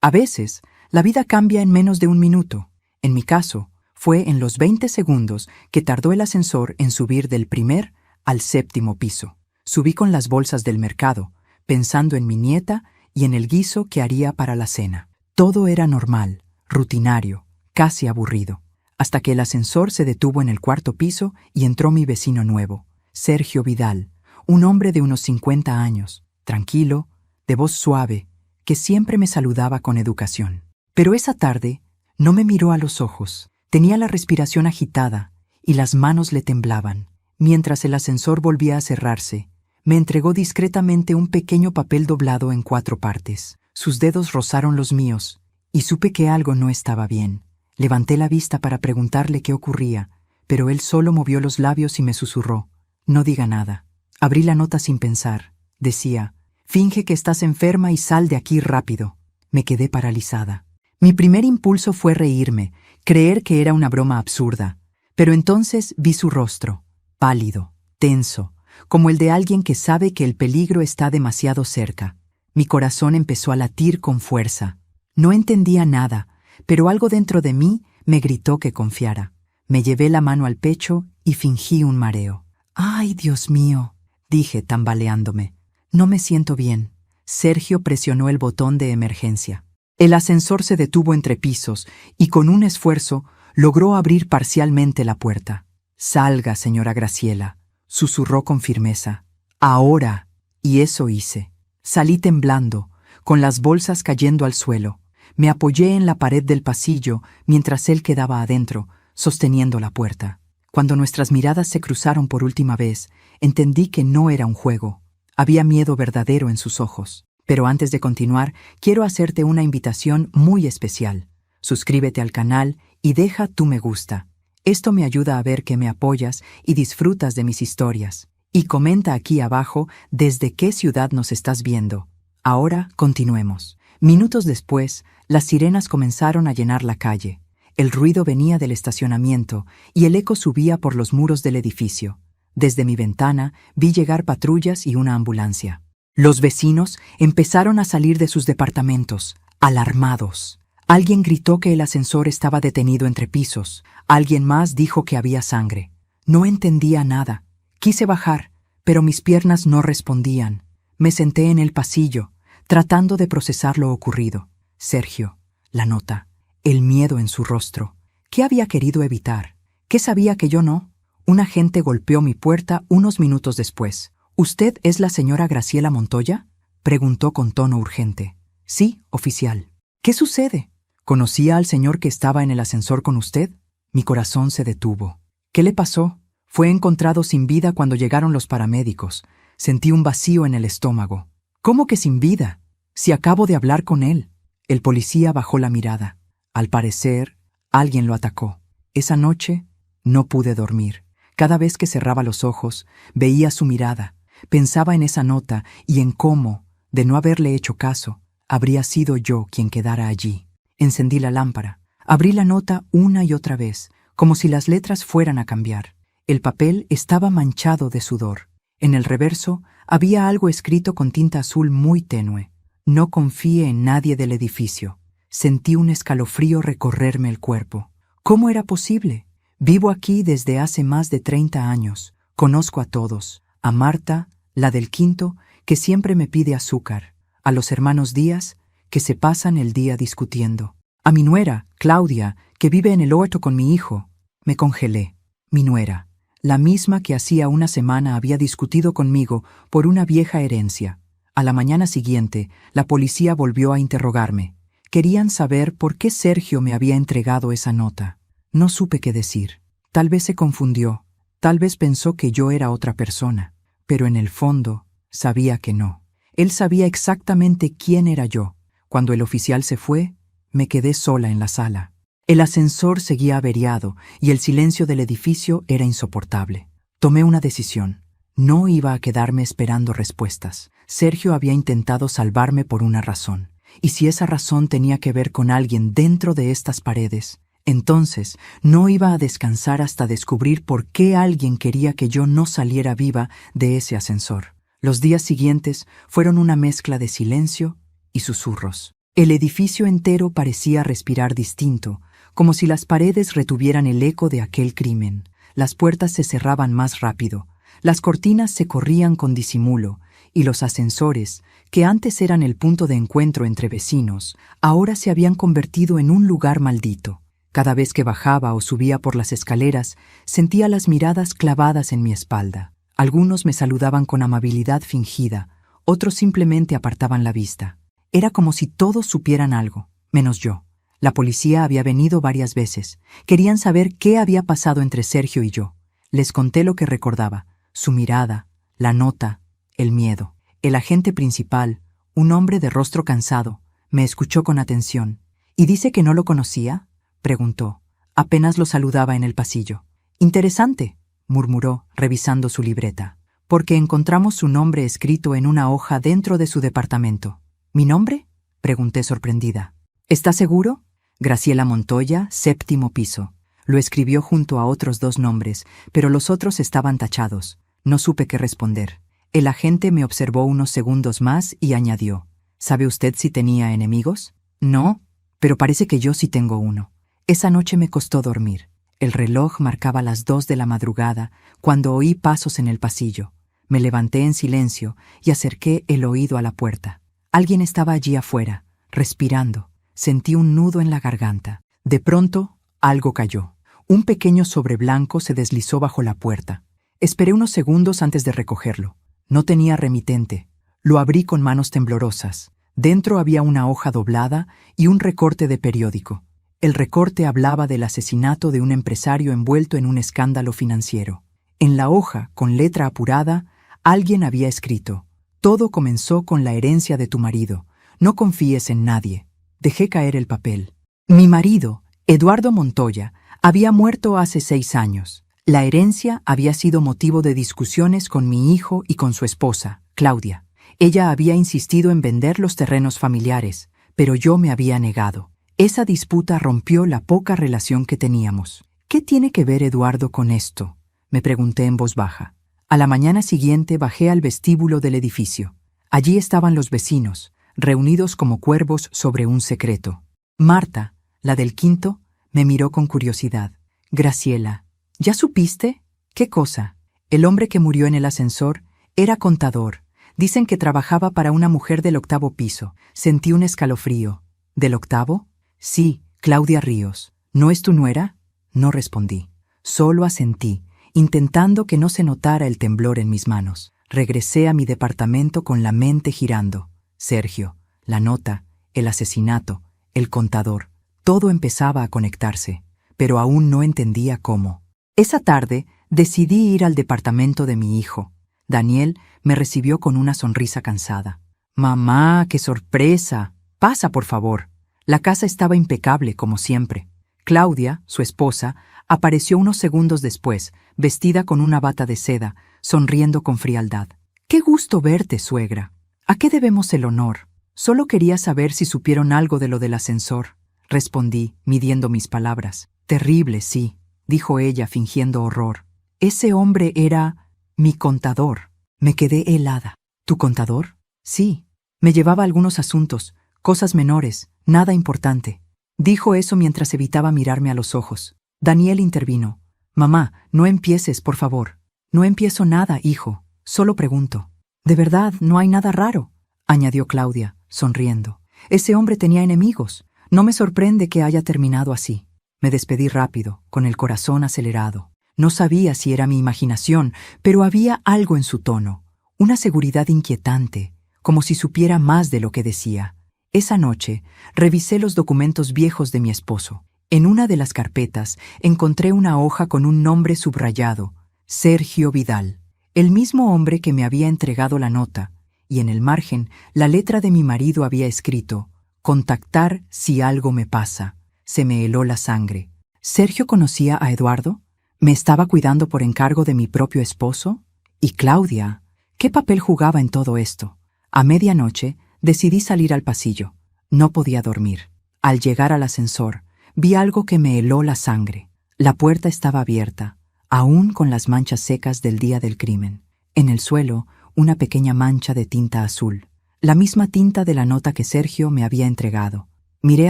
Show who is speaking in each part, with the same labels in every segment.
Speaker 1: A veces, la vida cambia en menos de un minuto. En mi caso, fue en los 20 segundos que tardó el ascensor en subir del primer al séptimo piso. Subí con las bolsas del mercado, pensando en mi nieta y en el guiso que haría para la cena. Todo era normal, rutinario, casi aburrido, hasta que el ascensor se detuvo en el cuarto piso y entró mi vecino nuevo, Sergio Vidal, un hombre de unos 50 años, tranquilo, de voz suave, que siempre me saludaba con educación. Pero esa tarde no me miró a los ojos. Tenía la respiración agitada y las manos le temblaban. Mientras el ascensor volvía a cerrarse, me entregó discretamente un pequeño papel doblado en 4 partes. Sus dedos rozaron los míos y supe que algo no estaba bien. Levanté la vista para preguntarle qué ocurría, pero él solo movió los labios y me susurró: «No diga nada». Abrí la nota sin pensar. Decía: «Finge que estás enferma y sal de aquí rápido». Me quedé paralizada. Mi primer impulso fue reírme, creer que era una broma absurda, pero entonces vi su rostro, pálido, tenso, como el de alguien que sabe que el peligro está demasiado cerca. Mi corazón empezó a latir con fuerza. No entendía nada, pero algo dentro de mí me gritó que confiara. Me llevé la mano al pecho y fingí un mareo. «Ay, Dios mío», dije tambaleándome. «No me siento bien». Sergio presionó el botón de emergencia. El ascensor se detuvo entre pisos y con un esfuerzo logró abrir parcialmente la puerta. «Salga, señora Graciela», susurró con firmeza. «Ahora». Y eso hice. Salí temblando, con las bolsas cayendo al suelo. Me apoyé en la pared del pasillo mientras él quedaba adentro, sosteniendo la puerta. Cuando nuestras miradas se cruzaron por última vez, entendí que no era un juego. Había miedo verdadero en sus ojos. Pero antes de continuar, quiero hacerte una invitación muy especial. Suscríbete al canal y deja tu me gusta. Esto me ayuda a ver que me apoyas y disfrutas de mis historias. Y comenta aquí abajo desde qué ciudad nos estás viendo. Ahora continuemos. Minutos después, las sirenas comenzaron a llenar la calle. El ruido venía del estacionamiento y el eco subía por los muros del edificio. Desde mi ventana vi llegar patrullas y una ambulancia. Los vecinos empezaron a salir de sus departamentos, alarmados. Alguien gritó que el ascensor estaba detenido entre pisos. Alguien más dijo que había sangre. No entendía nada. Quise bajar, pero mis piernas no respondían. Me senté en el pasillo, tratando de procesar lo ocurrido. Sergio, la nota, el miedo en su rostro. ¿Qué había querido evitar? ¿Qué sabía que yo no? Un agente golpeó mi puerta unos minutos después. «¿Usted es la señora Graciela Montoya?», preguntó con tono urgente. «Sí, oficial». «¿Qué sucede? ¿Conocía al señor que estaba en el ascensor con usted?». Mi corazón se detuvo. «¿Qué le pasó?». «Fue encontrado sin vida cuando llegaron los paramédicos. Sentí un vacío en el estómago». «¿Cómo que sin vida? Si acabo de hablar con él». El policía bajó la mirada. Al parecer, alguien lo atacó. Esa noche no pude dormir. Cada vez que cerraba los ojos, veía su mirada. Pensaba en esa nota y en cómo, de no haberle hecho caso, habría sido yo quien quedara allí. Encendí la lámpara. Abrí la nota una y otra vez, como si las letras fueran a cambiar. El papel estaba manchado de sudor. En el reverso había algo escrito con tinta azul muy tenue. «No confíe en nadie del edificio». Sentí un escalofrío recorrerme el cuerpo. ¿Cómo era posible? Vivo aquí desde hace más de 30 años. Conozco a todos. A Marta, la del quinto, que siempre me pide azúcar. A los hermanos Díaz, que se pasan el día discutiendo. A mi nuera, Claudia, que vive en el huerto con mi hijo. Me congelé. Mi nuera, la misma que hacía una semana había discutido conmigo por una vieja herencia. A la mañana siguiente, la policía volvió a interrogarme. Querían saber por qué Sergio me había entregado esa nota. No supe qué decir. Tal vez se confundió. Tal vez pensó que yo era otra persona, pero en el fondo sabía que no. Él sabía exactamente quién era yo. Cuando el oficial se fue, me quedé sola en la sala. El ascensor seguía averiado y el silencio del edificio era insoportable. Tomé una decisión. No iba a quedarme esperando respuestas. Sergio había intentado salvarme por una razón. Y si esa razón tenía que ver con alguien dentro de estas paredes, entonces no iba a descansar hasta descubrir por qué alguien quería que yo no saliera viva de ese ascensor. Los días siguientes fueron una mezcla de silencio y susurros. El edificio entero parecía respirar distinto, como si las paredes retuvieran el eco de aquel crimen. Las puertas se cerraban más rápido, las cortinas se corrían con disimulo, y los ascensores, que antes eran el punto de encuentro entre vecinos, ahora se habían convertido en un lugar maldito. Cada vez que bajaba o subía por las escaleras, sentía las miradas clavadas en mi espalda. Algunos me saludaban con amabilidad fingida, otros simplemente apartaban la vista. Era como si todos supieran algo, menos yo. La policía había venido varias veces. Querían saber qué había pasado entre Sergio y yo. Les conté lo que recordaba, su mirada, la nota, el miedo. El agente principal, un hombre de rostro cansado, me escuchó con atención. ¿Y dice que no lo conocía?, preguntó. Apenas lo saludaba en el pasillo. Interesante, murmuró, revisando su libreta, porque encontramos su nombre escrito en una hoja dentro de su departamento. ¿Mi nombre?, pregunté sorprendida. ¿Está seguro? Graciela Montoya, 7º piso. Lo escribió junto a otros 2 nombres, pero los otros estaban tachados. No supe qué responder. El agente me observó unos segundos más y añadió: ¿Sabe usted si tenía enemigos? No, pero parece que yo sí tengo uno. Esa noche me costó dormir. El reloj marcaba las 2 de la madrugada cuando oí pasos en el pasillo. Me levanté en silencio y acerqué el oído a la puerta. Alguien estaba allí afuera, respirando. Sentí un nudo en la garganta. De pronto, algo cayó. Un pequeño sobre blanco se deslizó bajo la puerta. Esperé unos segundos antes de recogerlo. No tenía remitente. Lo abrí con manos temblorosas. Dentro había una hoja doblada y un recorte de periódico. El recorte hablaba del asesinato de un empresario envuelto en un escándalo financiero. En la hoja, con letra apurada, alguien había escrito: «Todo comenzó con la herencia de tu marido. No confíes en nadie». Dejé caer el papel. Mi marido, Eduardo Montoya, había muerto hace 6 años. La herencia había sido motivo de discusiones con mi hijo y con su esposa, Claudia. Ella había insistido en vender los terrenos familiares, pero yo me había negado. Esa disputa rompió la poca relación que teníamos. ¿Qué tiene que ver Eduardo con esto?, me pregunté en voz baja. A la mañana siguiente bajé al vestíbulo del edificio. Allí estaban los vecinos, reunidos como cuervos sobre un secreto. Marta, la del quinto, me miró con curiosidad. Graciela, ¿ya supiste? ¿Qué cosa? El hombre que murió en el ascensor era contador. Dicen que trabajaba para una mujer del 8º piso. Sentí un escalofrío. ¿Del 8º? Sí, Claudia Ríos. ¿No es tu nuera? No respondí. Solo asentí, intentando que no se notara el temblor en mis manos. Regresé a mi departamento con la mente girando. Sergio, la nota, el asesinato, el contador. Todo empezaba a conectarse, pero aún no entendía cómo. Esa tarde decidí ir al departamento de mi hijo. Daniel me recibió con una sonrisa cansada. «Mamá, qué sorpresa. Pasa, por favor». La casa estaba impecable, como siempre. Claudia, su esposa, apareció unos segundos después, vestida con una bata de seda, sonriendo con frialdad. «Qué gusto verte, suegra. ¿A qué debemos el honor? Solo quería saber si supieron algo de lo del ascensor», respondí, midiendo mis palabras. «Terrible, sí», dijo ella, fingiendo horror. «Ese hombre era mi contador». Me quedé helada. ¿Tu contador? Sí. Me llevaba algunos asuntos, cosas menores, nada importante. Dijo eso mientras evitaba mirarme a los ojos. Daniel intervino. «Mamá, no empieces, por favor». «No empiezo nada, hijo. Solo pregunto». «De verdad, no hay nada raro», añadió Claudia, sonriendo. «Ese hombre tenía enemigos. No me sorprende que haya terminado así». Me despedí rápido, con el corazón acelerado. No sabía si era mi imaginación, pero había algo en su tono, una seguridad inquietante, como si supiera más de lo que decía. Esa noche, revisé los documentos viejos de mi esposo. En una de las carpetas encontré una hoja con un nombre subrayado: Sergio Vidal, el mismo hombre que me había entregado la nota, y en el margen la letra de mi marido había escrito: «Contactar si algo me pasa». Se me heló la sangre. ¿Sergio conocía a Eduardo? ¿Me estaba cuidando por encargo de mi propio esposo? ¿Y Claudia? ¿Qué papel jugaba en todo esto? A medianoche decidí salir al pasillo. No podía dormir. Al llegar al ascensor, vi algo que me heló la sangre. La puerta estaba abierta, aún con las manchas secas del día del crimen. En el suelo, una pequeña mancha de tinta azul. la misma tinta de la nota que Sergio me había entregado. Miré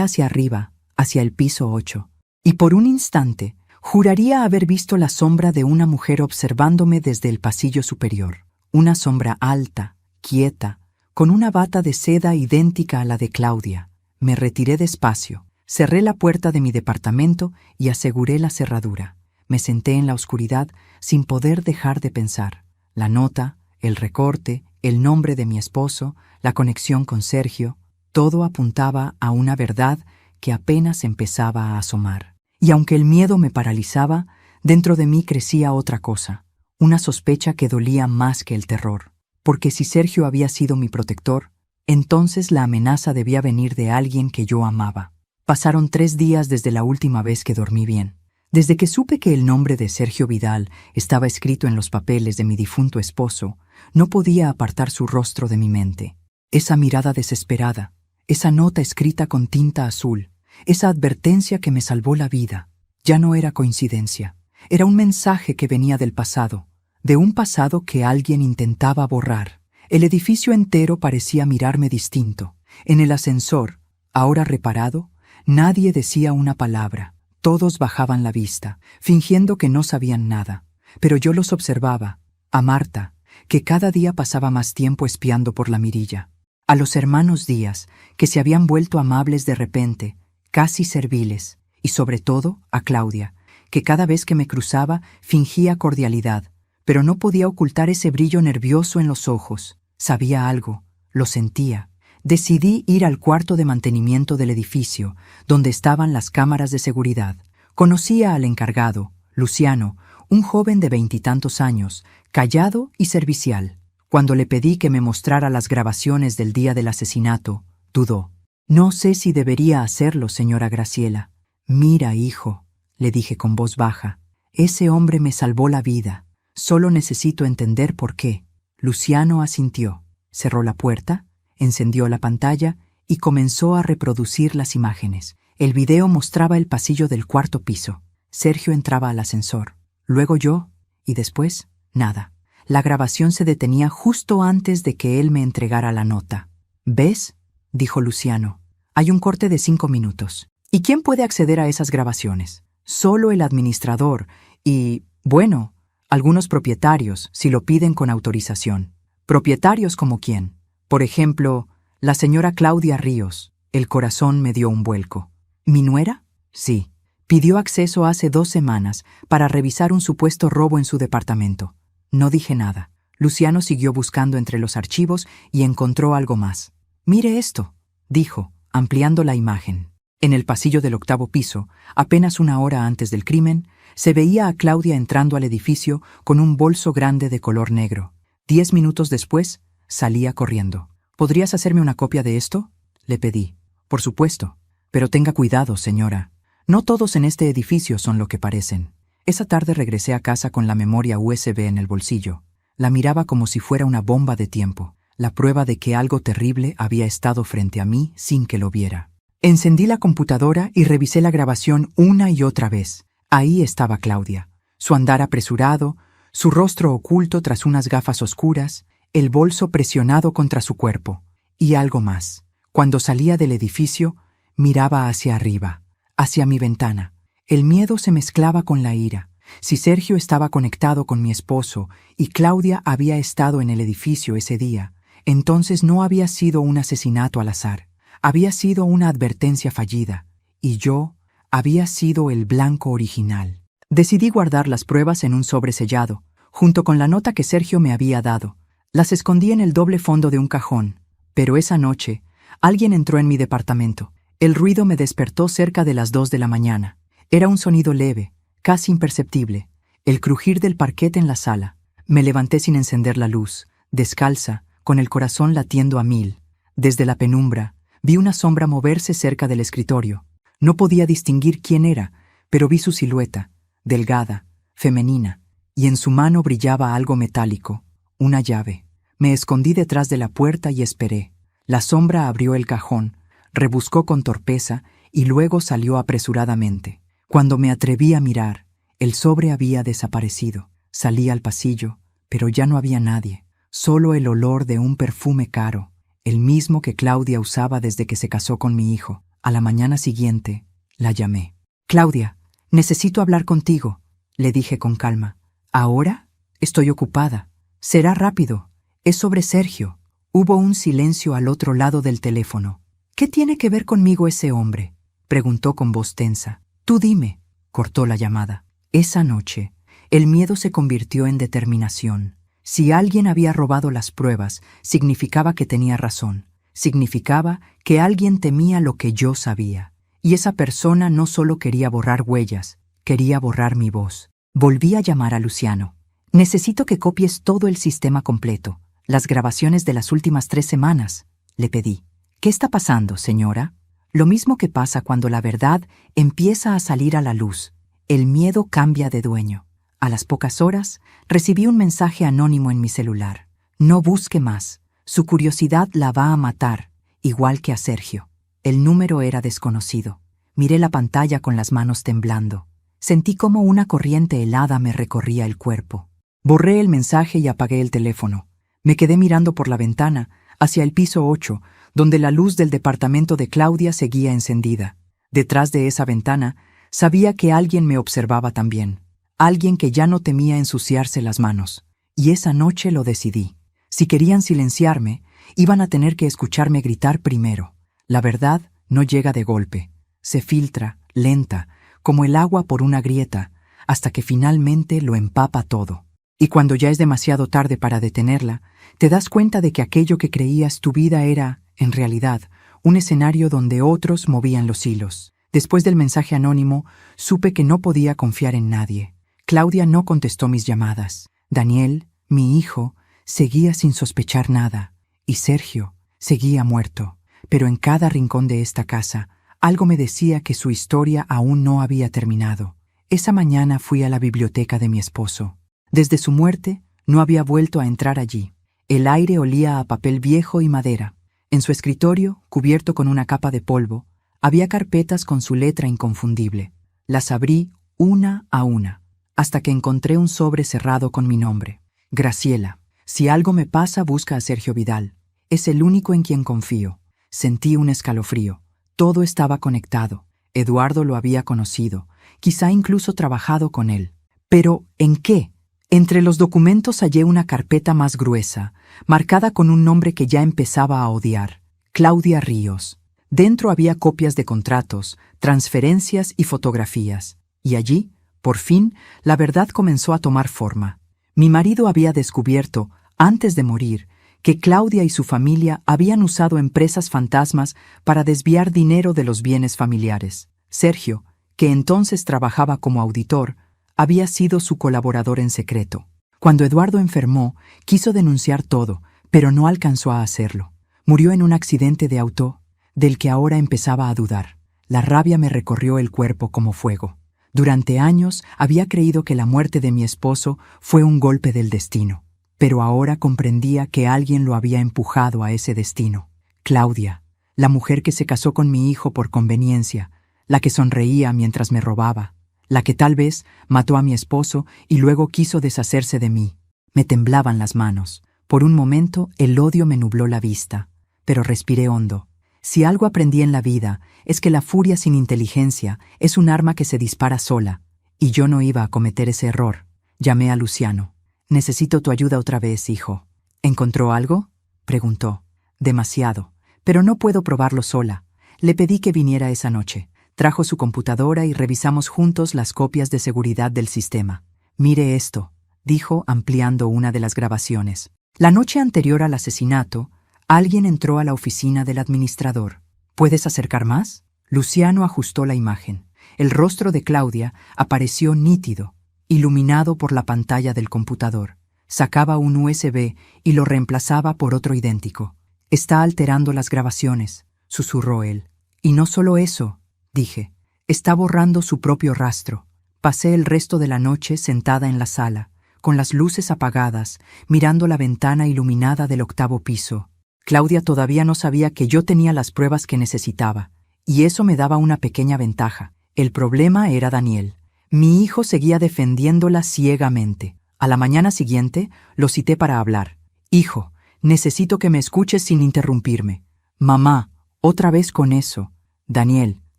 Speaker 1: hacia arriba, hacia el piso 8, y por un instante juraría haber visto la sombra de una mujer observándome desde el pasillo superior. Una sombra alta, quieta, con una bata de seda idéntica a la de Claudia. Me retiré despacio, cerré la puerta de mi departamento y aseguré la cerradura. Me senté en la oscuridad sin poder dejar de pensar. La nota, el recorte, el nombre de mi esposo, la conexión con Sergio, todo apuntaba a una verdad que apenas empezaba a asomar. Y aunque el miedo me paralizaba, dentro de mí crecía otra cosa, una sospecha que dolía más que el terror. Porque si Sergio había sido mi protector, entonces la amenaza debía venir de alguien que yo amaba. Pasaron 3 días desde la última vez que dormí bien. Desde que supe que el nombre de Sergio Vidal estaba escrito en los papeles de mi difunto esposo, no podía apartar su rostro de mi mente. Esa mirada desesperada, esa nota escrita con tinta azul, esa advertencia que me salvó la vida, ya no era coincidencia. Era un mensaje que venía del pasado, de un pasado que alguien intentaba borrar. El edificio entero parecía mirarme distinto. En el ascensor, ahora reparado, nadie decía una palabra. Todos bajaban la vista, fingiendo que no sabían nada. Pero yo los observaba, a Marta, que cada día pasaba más tiempo espiando por la mirilla, a los hermanos Díaz, que se habían vuelto amables de repente, casi serviles, y sobre todo a Claudia, que cada vez que me cruzaba fingía cordialidad, pero no podía ocultar ese brillo nervioso en los ojos. Sabía algo, lo sentía. Decidí ir al cuarto de mantenimiento del edificio, donde estaban las cámaras de seguridad. Conocía al encargado, Luciano, un joven de 20 y tantos años, callado y servicial. Cuando le pedí que me mostrara las grabaciones del día del asesinato, dudó. «No sé si debería hacerlo, señora Graciela». «Mira, hijo», le dije con voz baja, «ese hombre me salvó la vida. Solo necesito entender por qué». Luciano asintió, cerró la puerta, encendió la pantalla y comenzó a reproducir las imágenes. El video mostraba el pasillo del 4º piso. Sergio entraba al ascensor, luego yo, y después, nada. La grabación se detenía justo antes de que él me entregara la nota. «¿Ves?», dijo Luciano. «Hay un corte de 5 minutos. ¿Y quién puede acceder a esas grabaciones? Solo el administrador y, bueno, algunos propietarios, si lo piden con autorización». «¿Propietarios como quién?» «Por ejemplo, la señora Claudia Ríos». El corazón me dio un vuelco. ¿Mi nuera? Sí. Pidió acceso hace 2 semanas para revisar un supuesto robo en su departamento. No dije nada. Luciano siguió buscando entre los archivos y encontró algo más. «Mire esto», dijo, ampliando la imagen. En el pasillo del 8º piso, apenas 1 hora antes del crimen, se veía a Claudia entrando al edificio con un bolso grande de color negro. 10 minutos después, salía corriendo. «¿Podrías hacerme una copia de esto?», le pedí. «Por supuesto. Pero tenga cuidado, señora. No todos en este edificio son lo que parecen». Esa tarde regresé a casa con la memoria USB en el bolsillo. La miraba como si fuera una bomba de tiempo, la prueba de que algo terrible había estado frente a mí sin que lo viera. Encendí la computadora y revisé la grabación una y otra vez. Ahí estaba Claudia, su andar apresurado, su rostro oculto tras unas gafas oscuras, el bolso presionado contra su cuerpo. Y algo más. Cuando salía del edificio, miraba hacia arriba, hacia mi ventana. El miedo se mezclaba con la ira. Si Sergio estaba conectado con mi esposo y Claudia había estado en el edificio ese día, entonces no había sido un asesinato al azar. Había sido una advertencia fallida. Y yo había sido el blanco original. Decidí guardar las pruebas en un sobre sellado, junto con la nota que Sergio me había dado. Las escondí en el doble fondo de un cajón. Pero esa noche, alguien entró en mi departamento. El ruido me despertó cerca de las 2 de la mañana. Era un sonido leve, casi imperceptible, el crujir del parquet en la sala. Me levanté sin encender la luz, descalza, con el corazón latiendo a 1000. Desde la penumbra, vi una sombra moverse cerca del escritorio. No podía distinguir quién era, pero vi su silueta, delgada, femenina, y en su mano brillaba algo metálico, una llave. Me escondí detrás de la puerta y esperé. La sombra abrió el cajón, rebuscó con torpeza y luego salió apresuradamente. Cuando me atreví a mirar, el sobre había desaparecido. Salí al pasillo, pero ya no había nadie, solo el olor de un perfume caro. el mismo que Claudia usaba desde que se casó con mi hijo. A la mañana siguiente, la llamé. «Claudia, necesito hablar contigo», le dije con calma. «¿Ahora? Estoy ocupada. Será rápido. Es sobre Sergio». Hubo un silencio al otro lado del teléfono. «¿Qué tiene que ver conmigo ese hombre?», preguntó con voz tensa. «Tú dime», cortó la llamada. Esa noche, el miedo se convirtió en determinación. Si alguien había robado las pruebas, significaba que tenía razón. Significaba que alguien temía lo que yo sabía. Y esa persona no solo quería borrar huellas, quería borrar mi voz. Volví a llamar a Luciano. «Necesito que copies todo el sistema completo, las grabaciones de las últimas 3 semanas», le pedí. «¿Qué está pasando, señora?». «Lo mismo que pasa cuando la verdad empieza a salir a la luz. El miedo cambia de dueño». A las pocas horas, recibí un mensaje anónimo en mi celular. «No busque más. Su curiosidad la va a matar, igual que a Sergio». El número era desconocido. Miré la pantalla con las manos temblando. Sentí como una corriente helada me recorría el cuerpo. Borré el mensaje y apagué el teléfono. Me quedé mirando por la ventana, hacia el piso 8, donde la luz del departamento de Claudia seguía encendida. Detrás de esa ventana, sabía que alguien me observaba también. Alguien que ya no temía ensuciarse las manos. Y esa noche lo decidí. Si querían silenciarme, iban a tener que escucharme gritar primero. La verdad no llega de golpe. Se filtra, lenta, como el agua por una grieta, hasta que finalmente lo empapa todo. Y cuando ya es demasiado tarde para detenerla, te das cuenta de que aquello que creías tu vida era, en realidad, un escenario donde otros movían los hilos. Después del mensaje anónimo, supe que no podía confiar en nadie. Claudia no contestó mis llamadas. Daniel, mi hijo, seguía sin sospechar nada. Y Sergio seguía muerto. Pero en cada rincón de esta casa, algo me decía que su historia aún no había terminado. Esa mañana fui a la biblioteca de mi esposo. Desde su muerte, no había vuelto a entrar allí. El aire olía a papel viejo y madera. En su escritorio, cubierto con una capa de polvo, había carpetas con su letra inconfundible. Las abrí una a una, hasta que encontré un sobre cerrado con mi nombre. «Graciela, si algo me pasa, busca a Sergio Vidal. Es el único en quien confío». Sentí un escalofrío. Todo estaba conectado. Eduardo lo había conocido, quizá incluso trabajado con él. ¿Pero en qué? Entre los documentos hallé una carpeta más gruesa, marcada con un nombre que ya empezaba a odiar: Claudia Ríos. Dentro había copias de contratos, transferencias y fotografías. Y allí, por fin, la verdad comenzó a tomar forma. Mi marido había descubierto, antes de morir, que Claudia y su familia habían usado empresas fantasmas para desviar dinero de los bienes familiares. Sergio, que entonces trabajaba como auditor, había sido su colaborador en secreto. Cuando Eduardo enfermó, quiso denunciar todo, pero no alcanzó a hacerlo. Murió en un accidente de auto, del que ahora empezaba a dudar. La rabia me recorrió el cuerpo como fuego. Durante años había creído que la muerte de mi esposo fue un golpe del destino. Pero ahora comprendía que alguien lo había empujado a ese destino. Claudia, la mujer que se casó con mi hijo por conveniencia, la que sonreía mientras me robaba, la que tal vez mató a mi esposo y luego quiso deshacerse de mí. Me temblaban las manos. Por un momento el odio me nubló la vista, pero respiré hondo. Si algo aprendí en la vida es que la furia sin inteligencia es un arma que se dispara sola, y yo no iba a cometer ese error. Llamé a Luciano. «Necesito tu ayuda otra vez, hijo». «¿Encontró algo?», preguntó. «Demasiado, pero no puedo probarlo sola». Le pedí que viniera esa noche. Trajo su computadora y revisamos juntos las copias de seguridad del sistema. «Mire esto», dijo ampliando una de las grabaciones. La noche anterior al asesinato, alguien entró a la oficina del administrador. «¿Puedes acercar más?». Luciano ajustó la imagen. El rostro de Claudia apareció nítido, iluminado por la pantalla del computador. Sacaba un USB y lo reemplazaba por otro idéntico. «Está alterando las grabaciones», susurró él. «Y no solo eso», dije. «Está borrando su propio rastro». Pasé el resto de la noche sentada en la sala, con las luces apagadas, mirando la ventana iluminada del 8º piso. Claudia todavía no sabía que yo tenía las pruebas que necesitaba, y eso me daba una pequeña ventaja. El problema era Daniel. Mi hijo seguía defendiéndola ciegamente. A la mañana siguiente lo cité para hablar. «Hijo, Necesito que me escuches sin interrumpirme. Mamá, otra vez con eso. Daniel,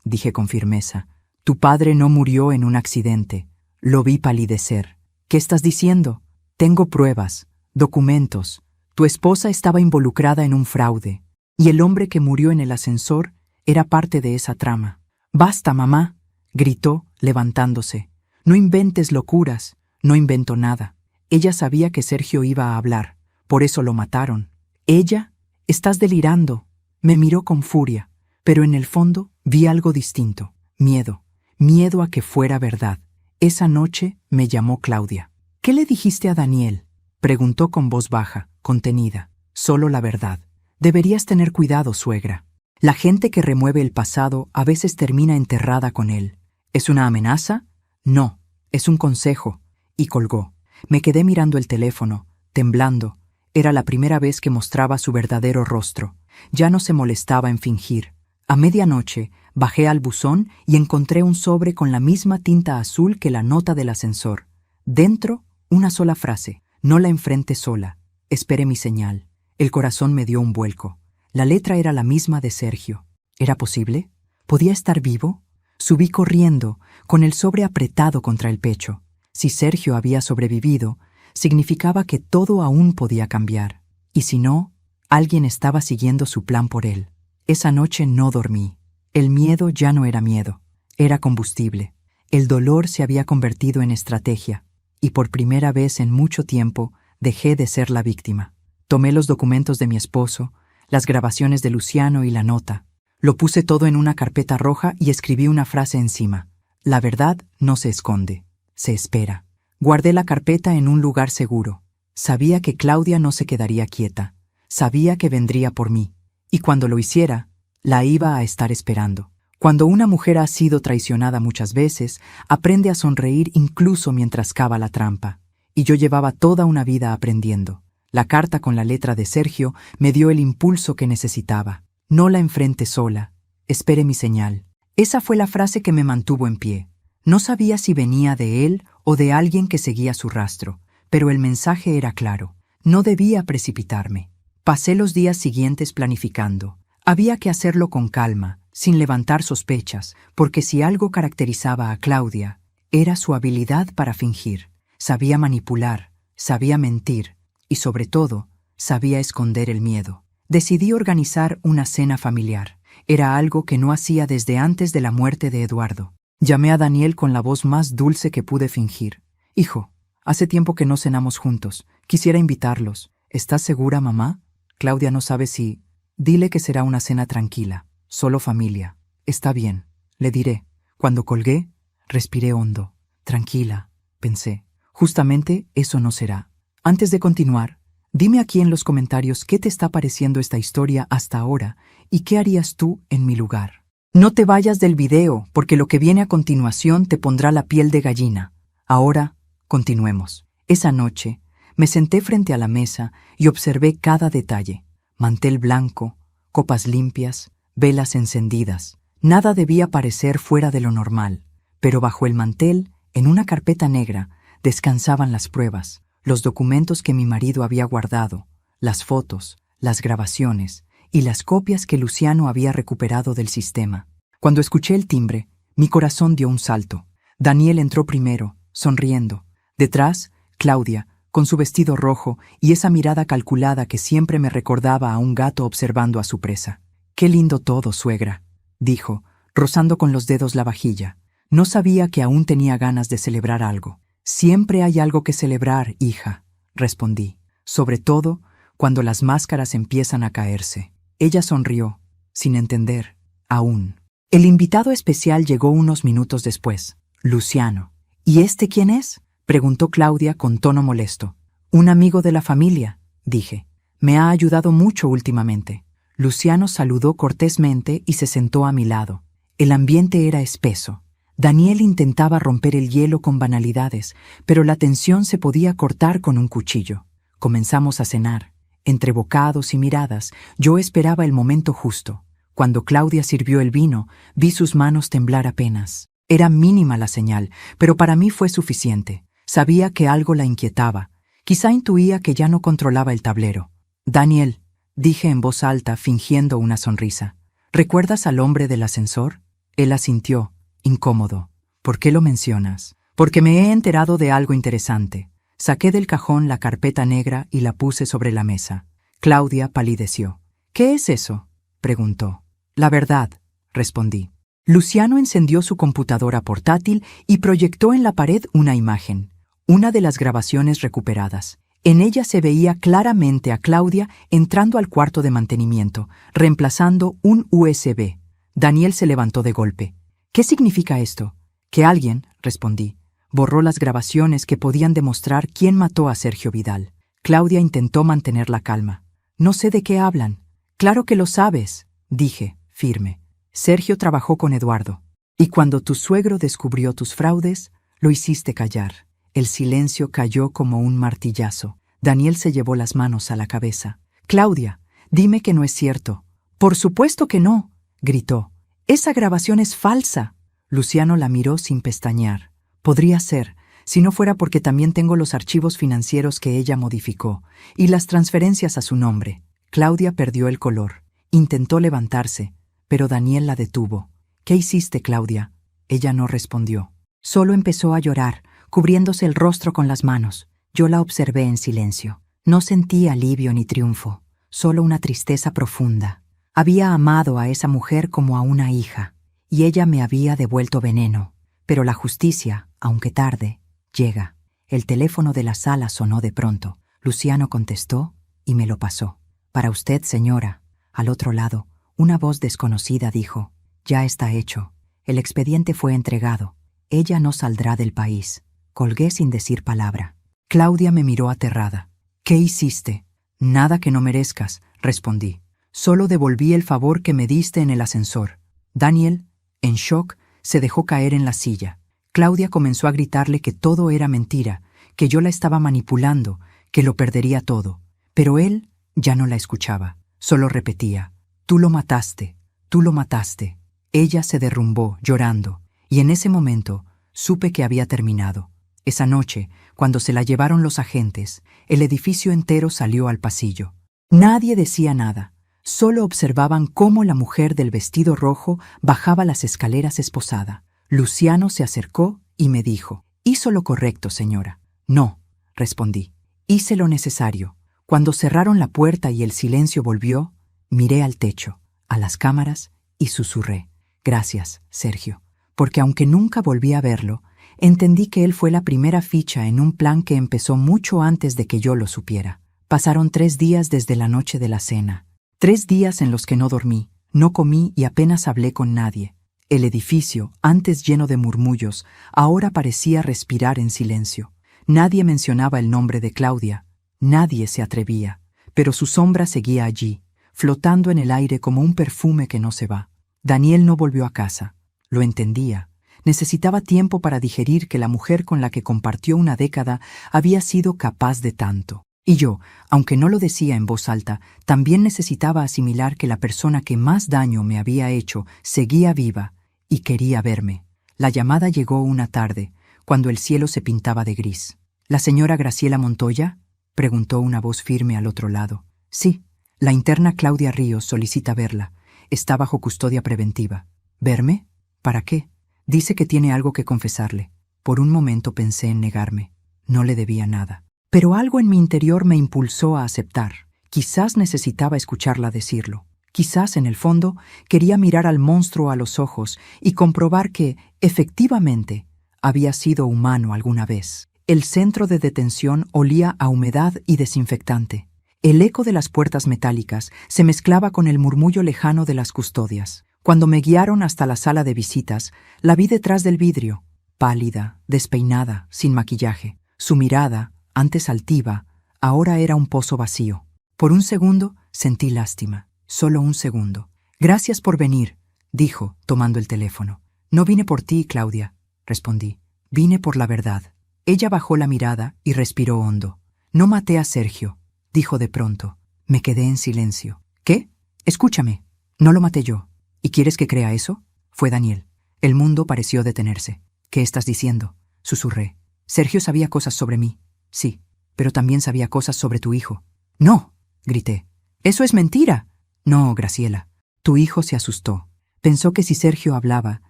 Speaker 1: dije con firmeza, tu padre no murió en un accidente. Lo vi palidecer. ¿Qué estás diciendo? Tengo pruebas, documentos. Tu esposa estaba involucrada en un fraude, y el hombre que murió en el ascensor era parte de esa trama. Basta, mamá, gritó, levantándose. No inventes locuras. No inventó nada. Ella sabía que Sergio iba a hablar, por eso lo mataron. ¿Ella? Estás delirando. Me miró con furia, pero en el fondo vi algo distinto. Miedo. Miedo a que fuera verdad. Esa noche me llamó Claudia. ¿Qué le dijiste a Daniel? Preguntó con voz baja, contenida. Solo la verdad. Deberías tener cuidado, suegra. La gente que remueve el pasado a veces termina enterrada con él. ¿Es una amenaza? No, es un consejo. Y colgó. Me quedé mirando el teléfono, temblando. Era la primera vez que mostraba su verdadero rostro. Ya no se molestaba en fingir. A medianoche bajé al buzón y encontré un sobre con la misma tinta azul que la nota del ascensor. Dentro, una sola frase. No la enfrente sola. Esperé mi señal. El corazón me dio un vuelco. La letra era la misma de Sergio. ¿Era posible? ¿Podía estar vivo? Subí corriendo, con el sobre apretado contra el pecho. Si Sergio había sobrevivido, significaba que todo aún podía cambiar. Y si no, alguien estaba siguiendo su plan por él. Esa noche no dormí. El miedo ya no era miedo, era combustible. El dolor se había convertido en estrategia, y por primera vez en mucho tiempo dejé de ser la víctima. Tomé los documentos de mi esposo, las grabaciones de Luciano y la nota. Lo puse todo en una carpeta roja y escribí una frase encima. La verdad no se esconde, se espera. Guardé la carpeta en un lugar seguro. Sabía que Claudia no se quedaría quieta. Sabía que vendría por mí. Y cuando lo hiciera, la iba a estar esperando. Cuando una mujer ha sido traicionada muchas veces, aprende a sonreír incluso mientras cava la trampa. Y yo llevaba toda una vida aprendiendo. La carta con la letra de Sergio me dio el impulso que necesitaba. No la enfrente sola. Espere mi señal. Esa fue la frase que me mantuvo en pie. No sabía si venía de él o de alguien que seguía su rastro, pero el mensaje era claro. No debía precipitarme. Pasé los días siguientes planificando. Había que hacerlo con calma, sin levantar sospechas, porque si algo caracterizaba a Claudia, era su habilidad para fingir. Sabía manipular, sabía mentir y, sobre todo, sabía esconder el miedo. Decidí organizar una cena familiar. Era algo que no hacía desde antes de la muerte de Eduardo. Llamé a Daniel con la voz más dulce que pude fingir. Hijo, hace tiempo que no cenamos juntos. Quisiera invitarlos. ¿Estás segura, mamá? Claudia no sabe si... Dile que será una cena tranquila, solo familia. Está bien, le diré. Cuando colgué, respiré hondo. Tranquila, pensé. Justamente eso no será. Antes de continuar, dime aquí en los comentarios qué te está pareciendo esta historia hasta ahora y qué harías tú en mi lugar. No te vayas del video, porque lo que viene a continuación te pondrá la piel de gallina. Ahora, continuemos. Esa noche, me senté frente a la mesa y observé cada detalle. Mantel blanco, copas limpias, velas encendidas. Nada debía parecer fuera de lo normal, pero bajo el mantel, en una carpeta negra, descansaban las pruebas, los documentos que mi marido había guardado, las fotos, las grabaciones y las copias que Luciano había recuperado del sistema. Cuando escuché el timbre, mi corazón dio un salto. Daniel entró primero, sonriendo. Detrás, Claudia, con su vestido rojo y esa mirada calculada que siempre me recordaba a un gato observando a su presa. «Qué lindo todo, suegra», dijo, rozando con los dedos la vajilla. No sabía que aún tenía ganas de celebrar algo. «Siempre hay algo que celebrar, hija», respondí, sobre todo cuando las máscaras empiezan a caerse. Ella sonrió, sin entender, aún. El invitado especial llegó unos minutos después, Luciano. «¿Y este quién es?», preguntó Claudia con tono molesto. «Un amigo de la familia», dije. «Me ha ayudado mucho últimamente». Luciano saludó cortésmente y se sentó a mi lado. El ambiente era espeso. Daniel intentaba romper el hielo con banalidades, pero la tensión se podía cortar con un cuchillo. Comenzamos a cenar. Entre bocados y miradas, yo esperaba el momento justo. Cuando Claudia sirvió el vino, vi sus manos temblar apenas. Era mínima la señal, pero para mí fue suficiente. Sabía que algo la inquietaba. Quizá intuía que ya no controlaba el tablero. Daniel, dije en voz alta, fingiendo una sonrisa. ¿Recuerdas al hombre del ascensor? Él asintió, incómodo. ¿Por qué lo mencionas? Porque me he enterado de algo interesante. Saqué del cajón la carpeta negra y la puse sobre la mesa. Claudia palideció. ¿Qué es eso?, preguntó. La verdad, respondí. Luciano encendió su computadora portátil y proyectó en la pared una imagen, una de las grabaciones recuperadas. En ella se veía claramente a Claudia entrando al cuarto de mantenimiento, reemplazando un USB. Daniel se levantó de golpe. ¿Qué significa esto? Que alguien, respondí, borró las grabaciones que podían demostrar quién mató a Sergio Vidal. Claudia intentó mantener la calma. No sé de qué hablan. Claro que lo sabes, dije, firme. Sergio trabajó con Eduardo. Y cuando tu suegro descubrió tus fraudes, lo hiciste callar. El silencio cayó como un martillazo. Daniel se llevó las manos a la cabeza. Claudia, dime que no es cierto. Por supuesto que no, gritó. Esa grabación es falsa. Luciano la miró sin pestañear. Podría ser, si no fuera porque también tengo los archivos financieros que ella modificó y las transferencias a su nombre. Claudia perdió el color. Intentó levantarse, pero Daniel la detuvo. ¿Qué hiciste, Claudia? Ella no respondió. Solo empezó a llorar, cubriéndose el rostro con las manos. Yo la observé en silencio. No sentí alivio ni triunfo, solo una tristeza profunda. Había amado a esa mujer como a una hija, y ella me había devuelto veneno. Pero la justicia, aunque tarde, llega. El teléfono de la sala sonó de pronto. Luciano contestó y me lo pasó. Para usted, señora. Al otro lado, una voz desconocida dijo, ya está hecho. El expediente fue entregado. Ella no saldrá del país. Colgué sin decir palabra. Claudia me miró aterrada. ¿Qué hiciste? Nada que no merezcas, respondí. Solo devolví el favor que me diste en el ascensor. Daniel, en shock, se dejó caer en la silla. Claudia comenzó a gritarle que todo era mentira, que yo la estaba manipulando, que lo perdería todo. Pero él ya no la escuchaba. Solo repetía, tú lo mataste, tú lo mataste. Ella se derrumbó, llorando, y en ese momento supe que había terminado. Esa noche, cuando se la llevaron los agentes, el edificio entero salió al pasillo. Nadie decía nada. Solo observaban cómo la mujer del vestido rojo bajaba las escaleras esposada. Luciano se acercó y me dijo, «Hizo lo correcto, señora». «No», respondí. «Hice lo necesario». Cuando cerraron la puerta y el silencio volvió, miré al techo, a las cámaras y susurré, «Gracias, Sergio», porque aunque nunca volví a verlo, entendí que él fue la primera ficha en un plan que empezó mucho antes de que yo lo supiera. Pasaron 3 días desde la noche de la cena. 3 días en los que no dormí, no comí y apenas hablé con nadie. El edificio, antes lleno de murmullos, ahora parecía respirar en silencio. Nadie mencionaba el nombre de Claudia. Nadie se atrevía. Pero su sombra seguía allí, flotando en el aire como un perfume que no se va. Daniel no volvió a casa. Lo entendía. Necesitaba tiempo para digerir que la mujer con la que compartió una década había sido capaz de tanto. Y yo, aunque no lo decía en voz alta, también necesitaba asimilar que la persona que más daño me había hecho seguía viva y quería verme. La llamada llegó una tarde, cuando el cielo se pintaba de gris. ¿La señora Graciela Montoya?, preguntó una voz firme al otro lado. Sí, la interna Claudia Ríos solicita verla. Está bajo custodia preventiva. ¿Verme? ¿Para qué? Dice que tiene algo que confesarle. Por un momento pensé en negarme. No le debía nada. Pero algo en mi interior me impulsó a aceptar. Quizás necesitaba escucharla decirlo. Quizás, en el fondo, quería mirar al monstruo a los ojos y comprobar que, efectivamente, había sido humano alguna vez. El centro de detención olía a humedad y desinfectante. El eco de las puertas metálicas se mezclaba con el murmullo lejano de las custodias. Cuando me guiaron hasta la sala de visitas, la vi detrás del vidrio, pálida, despeinada, sin maquillaje. Su mirada, antes altiva, ahora era un pozo vacío. Por un segundo sentí lástima. Solo un segundo. «Gracias por venir», dijo, tomando el teléfono. «No vine por ti, Claudia», respondí. «Vine por la verdad». Ella bajó la mirada y respiró hondo. «No maté a Sergio», dijo de pronto. Me quedé en silencio. «¿Qué? Escúchame. No lo maté yo. ¿Y quieres que crea eso?» Fue Daniel. El mundo pareció detenerse. «¿Qué estás diciendo?», susurré. «Sergio sabía cosas sobre mí». «Sí, pero también sabía cosas sobre tu hijo». «No», grité. ¡Eso es mentira! No, Graciela. Tu hijo se asustó. Pensó que si Sergio hablaba,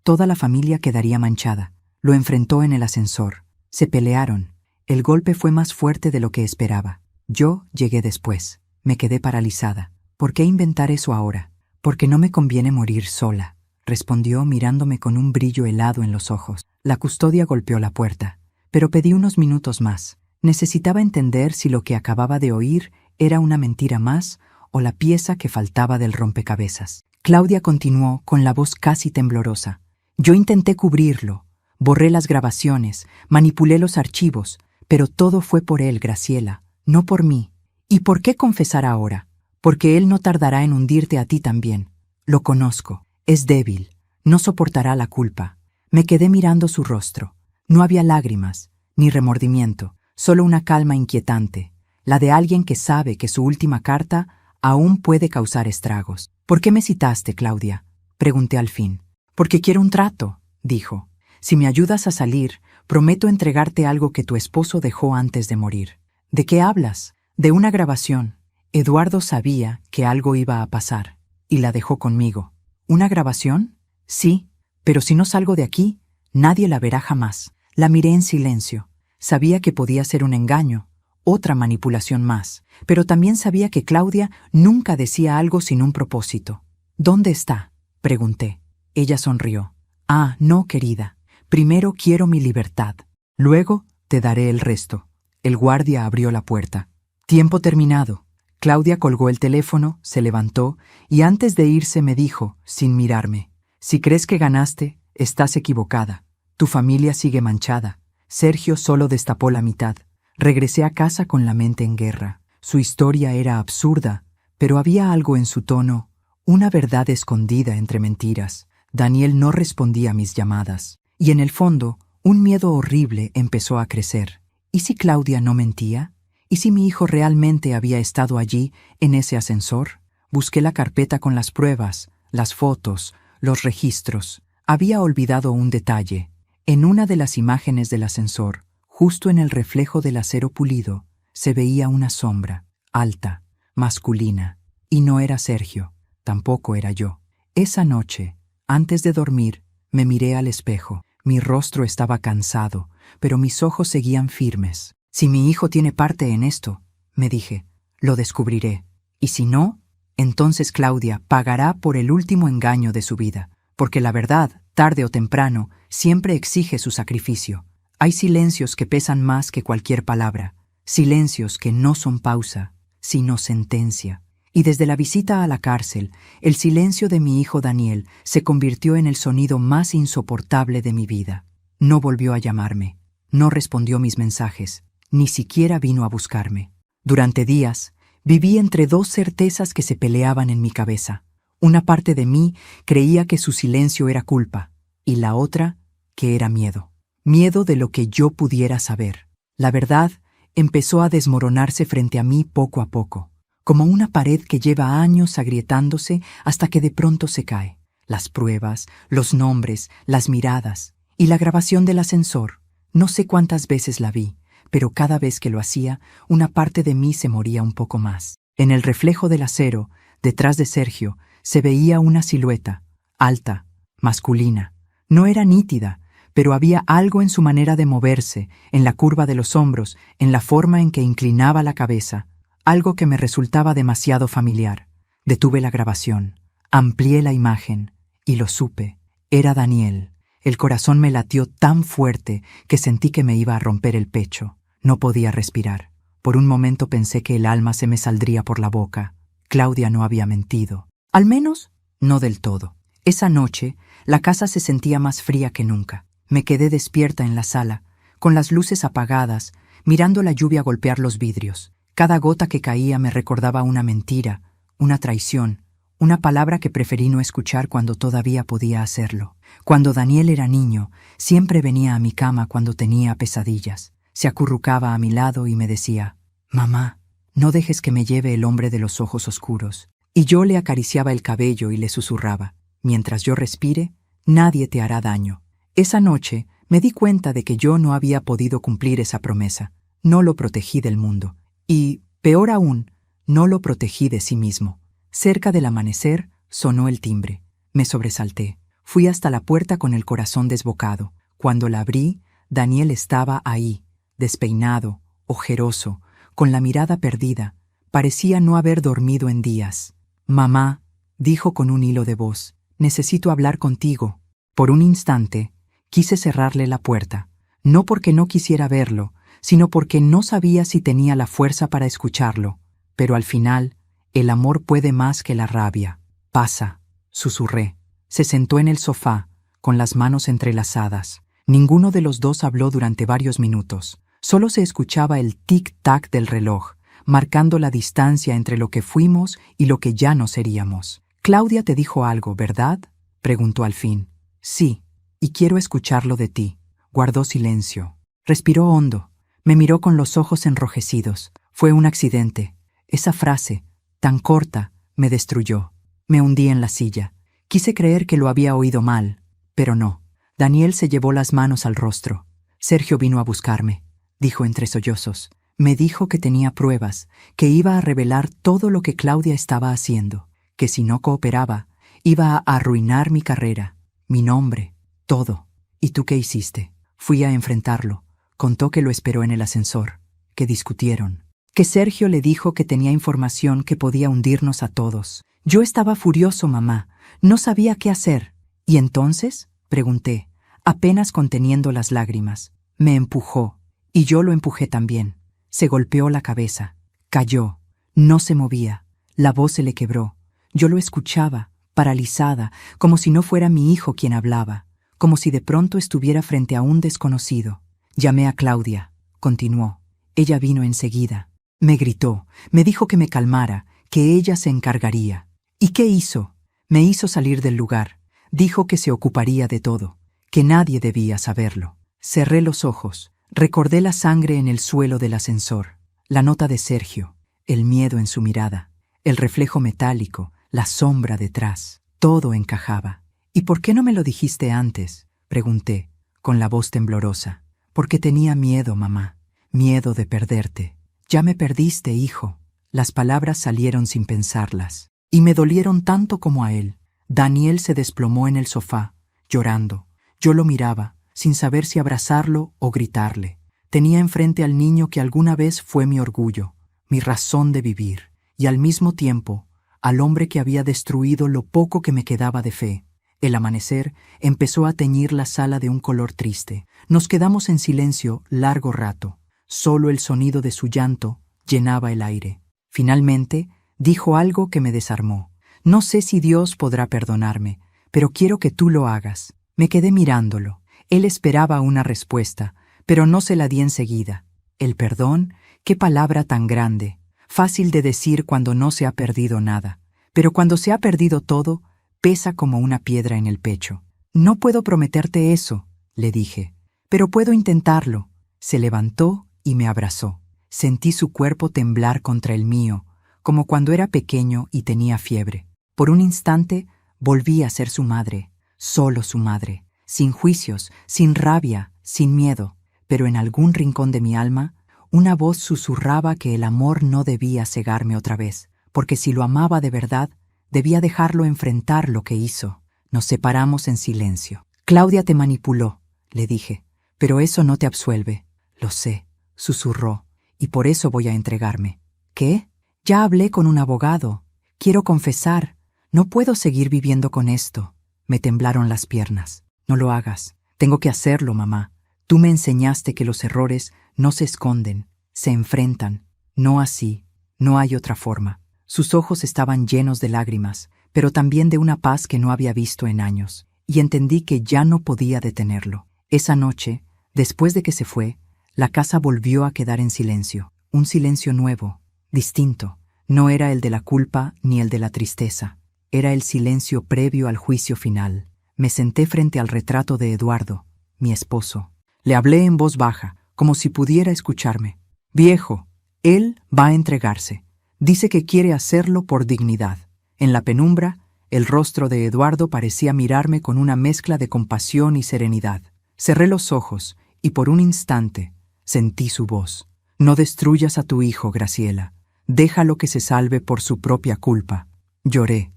Speaker 1: toda la familia quedaría manchada. Lo enfrentó en el ascensor. Se pelearon. El golpe fue más fuerte de lo que esperaba. Yo llegué después. Me quedé paralizada. ¿Por qué inventar eso ahora? Porque no me conviene morir sola, respondió mirándome con un brillo helado en los ojos. La custodia golpeó la puerta, pero pedí unos minutos más. Necesitaba entender si lo que acababa de oír era una mentira más o la pieza que faltaba del rompecabezas. Claudia continuó con la voz casi temblorosa. Yo intenté cubrirlo, borré las grabaciones, manipulé los archivos, pero todo fue por él, Graciela, no por mí. ¿Y por qué confesar ahora? Porque él no tardará en hundirte a ti también. Lo conozco, es débil, no soportará la culpa. Me quedé mirando su rostro. No había lágrimas, ni remordimiento, solo una calma inquietante, la de alguien que sabe que su última carta aún puede causar estragos. ¿Por qué me citaste, Claudia?, pregunté al fin. Porque quiero un trato, dijo. Si me ayudas a salir, prometo entregarte algo que tu esposo dejó antes de morir. ¿De qué hablas? De una grabación. Eduardo sabía que algo iba a pasar, y la dejó conmigo. ¿Una grabación? Sí, pero si no salgo de aquí, nadie la verá jamás. La miré en silencio. Sabía que podía ser un engaño, otra manipulación más, pero también sabía que Claudia nunca decía algo sin un propósito. ¿Dónde está?, pregunté. Ella sonrió. Ah, no, querida. Primero quiero mi libertad. Luego te daré el resto. El guardia abrió la puerta. Tiempo terminado. Claudia colgó el teléfono, se levantó y antes de irse me dijo, sin mirarme: si crees que ganaste, estás equivocada. Tu familia sigue manchada. Sergio solo destapó la mitad. Regresé a casa con la mente en guerra. Su historia era absurda, pero había algo en su tono, una verdad escondida entre mentiras. Daniel no respondía a mis llamadas, y en el fondo, un miedo horrible empezó a crecer. ¿Y si Claudia no mentía? ¿Y si mi hijo realmente había estado allí, en ese ascensor? Busqué la carpeta con las pruebas, las fotos, los registros. Había olvidado un detalle. En una de las imágenes del ascensor, justo en el reflejo del acero pulido, se veía una sombra, alta, masculina. Y no era Sergio, tampoco era yo. Esa noche, antes de dormir, me miré al espejo. Mi rostro estaba cansado, pero mis ojos seguían firmes. Si mi hijo tiene parte en esto, me dije, lo descubriré. Y si no, entonces Claudia pagará por el último engaño de su vida, porque la verdad, tarde o temprano, siempre exige su sacrificio. Hay silencios que pesan más que cualquier palabra, silencios que no son pausa, sino sentencia. Y desde la visita a la cárcel, el silencio de mi hijo Daniel se convirtió en el sonido más insoportable de mi vida. No volvió a llamarme, no respondió mis mensajes, ni siquiera vino a buscarme. Durante días, viví entre dos certezas que se peleaban en mi cabeza. Una parte de mí creía que su silencio era culpa, y la otra, que era miedo. Miedo de lo que yo pudiera saber. La verdad empezó a desmoronarse frente a mí poco a poco, como una pared que lleva años agrietándose hasta que de pronto se cae. Las pruebas, los nombres, las miradas y la grabación del ascensor. No sé cuántas veces la vi, pero cada vez que lo hacía, una parte de mí se moría un poco más. En el reflejo del acero, detrás de Sergio, se veía una silueta, alta, masculina. No era nítida, pero había algo en su manera de moverse, en la curva de los hombros, en la forma en que inclinaba la cabeza, algo que me resultaba demasiado familiar. Detuve la grabación, amplié la imagen, y lo supe. Era Daniel. El corazón me latió tan fuerte que sentí que me iba a romper el pecho. No podía respirar. Por un momento pensé que el alma se me saldría por la boca. Claudia no había mentido. Al menos, no del todo. Esa noche, la casa se sentía más fría que nunca. Me quedé despierta en la sala, con las luces apagadas, mirando la lluvia golpear los vidrios. Cada gota que caía me recordaba una mentira, una traición, una palabra que preferí no escuchar cuando todavía podía hacerlo. Cuando Daniel era niño, siempre venía a mi cama cuando tenía pesadillas. Se acurrucaba a mi lado y me decía: «Mamá, no dejes que me lleve el hombre de los ojos oscuros». Y yo le acariciaba el cabello y le susurraba: «Mientras yo respire, nadie te hará daño». Esa noche me di cuenta de que yo no había podido cumplir esa promesa. No lo protegí del mundo. Y, peor aún, No lo protegí de sí mismo. Cerca del amanecer sonó el timbre. Me sobresalté. Fui hasta la puerta con el corazón desbocado. Cuando la abrí, Daniel estaba ahí, despeinado, ojeroso, con la mirada perdida. Parecía no haber dormido en días. «Mamá», dijo con un hilo de voz, «necesito hablar contigo». Por un instante, quise cerrarle la puerta, no porque no quisiera verlo, sino porque no sabía si tenía la fuerza para escucharlo. Pero al final, el amor puede más que la rabia. «Pasa», susurré. Se sentó en el sofá, con las manos entrelazadas. Ninguno de los dos habló durante varios minutos. Solo se escuchaba el tic-tac del reloj, marcando la distancia entre lo que fuimos y lo que ya no seríamos. «Claudia te dijo algo, ¿verdad?», preguntó al fin. «Sí, y quiero escucharlo de ti». Guardó silencio. Respiró hondo. Me miró con los ojos enrojecidos. Fue un accidente. Esa frase, tan corta, me destruyó. Me hundí en la silla. Quise creer que lo había oído mal, pero no. Daniel se llevó las manos al rostro. «Sergio vino a buscarme», dijo entre sollozos. «Me dijo que tenía pruebas, que iba a revelar todo lo que Claudia estaba haciendo, que si no cooperaba, iba a arruinar mi carrera, mi nombre, todo». «¿Y tú qué hiciste?» Fui a enfrentarlo. Contó que lo esperó en el ascensor, que discutieron, que Sergio le dijo que tenía información que podía hundirnos a todos. Yo estaba furioso, mamá. No sabía qué hacer. «¿Y entonces?», pregunté, apenas conteniendo las lágrimas. Me empujó, y yo lo empujé también. Se golpeó la cabeza. Cayó. No se movía. La voz se le quebró. Yo lo escuchaba, paralizada, como si no fuera mi hijo quien hablaba, como si de pronto estuviera frente a un desconocido. «Llamé a Claudia», continuó. «Ella vino enseguida. Me gritó, me dijo que me calmara, que ella se encargaría». «¿Y qué hizo?». «Me hizo salir del lugar. Dijo que se ocuparía de todo, que nadie debía saberlo». Cerré los ojos. Recordé la sangre en el suelo del ascensor, la nota de Sergio, el miedo en su mirada, el reflejo metálico, la sombra detrás. Todo encajaba. «¿Y por qué no me lo dijiste antes?», pregunté, con la voz temblorosa. «Porque tenía miedo, mamá. Miedo de perderte». «Ya me perdiste, hijo». Las palabras salieron sin pensarlas, y me dolieron tanto como a él. Daniel se desplomó en el sofá, llorando. Yo lo miraba, sin saber si abrazarlo o gritarle. Tenía enfrente al niño que alguna vez fue mi orgullo, mi razón de vivir, y al mismo tiempo, al hombre que había destruido lo poco que me quedaba de fe. El amanecer empezó a teñir la sala de un color triste. Nos quedamos en silencio largo rato. Solo el sonido de su llanto llenaba el aire. Finalmente, dijo algo que me desarmó. «No sé si Dios podrá perdonarme, pero quiero que tú lo hagas». Me quedé mirándolo. Él esperaba una respuesta, pero no se la di enseguida. El perdón, qué palabra tan grande. Fácil de decir cuando no se ha perdido nada, pero cuando se ha perdido todo, pesa como una piedra en el pecho. «No puedo prometerte eso», le dije, «pero puedo intentarlo». Se levantó y me abrazó. Sentí su cuerpo temblar contra el mío, como cuando era pequeño y tenía fiebre. Por un instante volví a ser su madre, solo su madre, sin juicios, sin rabia, sin miedo. Pero en algún rincón de mi alma, una voz susurraba que el amor no debía cegarme otra vez, porque si lo amaba de verdad, debía dejarlo enfrentar lo que hizo. Nos separamos en silencio. «Claudia te manipuló», le dije, «pero eso no te absuelve». «Lo sé», susurró, «y por eso voy a entregarme». «¿Qué?». «Ya hablé con un abogado. Quiero confesar. No puedo seguir viviendo con esto». Me temblaron las piernas. «No lo hagas. Tengo que hacerlo, mamá. Tú me enseñaste que los errores no se esconden, se enfrentan. No así. No hay otra forma». Sus ojos estaban llenos de lágrimas, pero también de una paz que no había visto en años, y entendí que ya no podía detenerlo. Esa noche, después de que se fue, la casa volvió a quedar en silencio. Un silencio nuevo, distinto. No era el de la culpa ni el de la tristeza. Era el silencio previo al juicio final. Me senté frente al retrato de Eduardo, mi esposo. Le hablé en voz baja, como si pudiera escucharme. «Viejo, él va a entregarse. Dice que quiere hacerlo por dignidad». En la penumbra, el rostro de Eduardo parecía mirarme con una mezcla de compasión y serenidad. Cerré los ojos y por un instante sentí su voz. «No destruyas a tu hijo, Graciela. Déjalo que se salve por su propia culpa. Lloré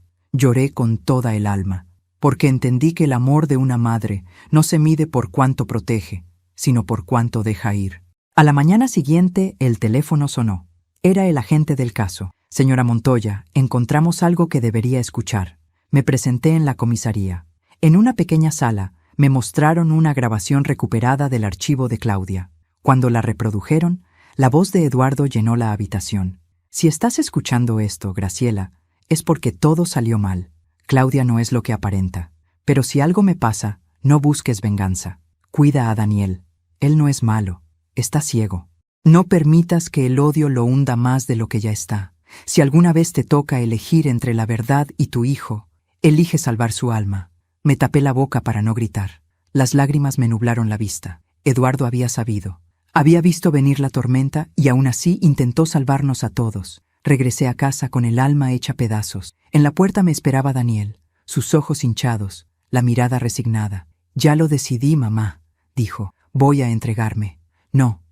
Speaker 1: con toda el alma, porque entendí que el amor de una madre no se mide por cuánto protege, sino por cuánto deja ir. A la mañana siguiente el teléfono sonó. Era el agente del caso. Señora Montoya, encontramos algo que debería escuchar. Me presenté en la comisaría. En una pequeña sala me mostraron una grabación recuperada del archivo de Claudia. Cuando la reprodujeron, la voz de Eduardo llenó la habitación. Si estás escuchando esto, Graciela, es porque todo salió mal. Claudia no es lo que aparenta. Pero si algo me pasa, no busques venganza. Cuida a Daniel. Él no es malo. Está ciego. No permitas que el odio lo hunda más de lo que ya está. Si alguna vez te toca elegir entre la verdad y tu hijo, elige salvar su alma. Me tapé la boca para no gritar. Las lágrimas me nublaron la vista. Eduardo había sabido. Había visto venir la tormenta y aún así intentó salvarnos a todos. Regresé a casa con el alma hecha pedazos. En la puerta me esperaba Daniel, sus ojos hinchados, la mirada resignada. «Ya lo decidí, mamá», dijo. «Voy a entregarme». No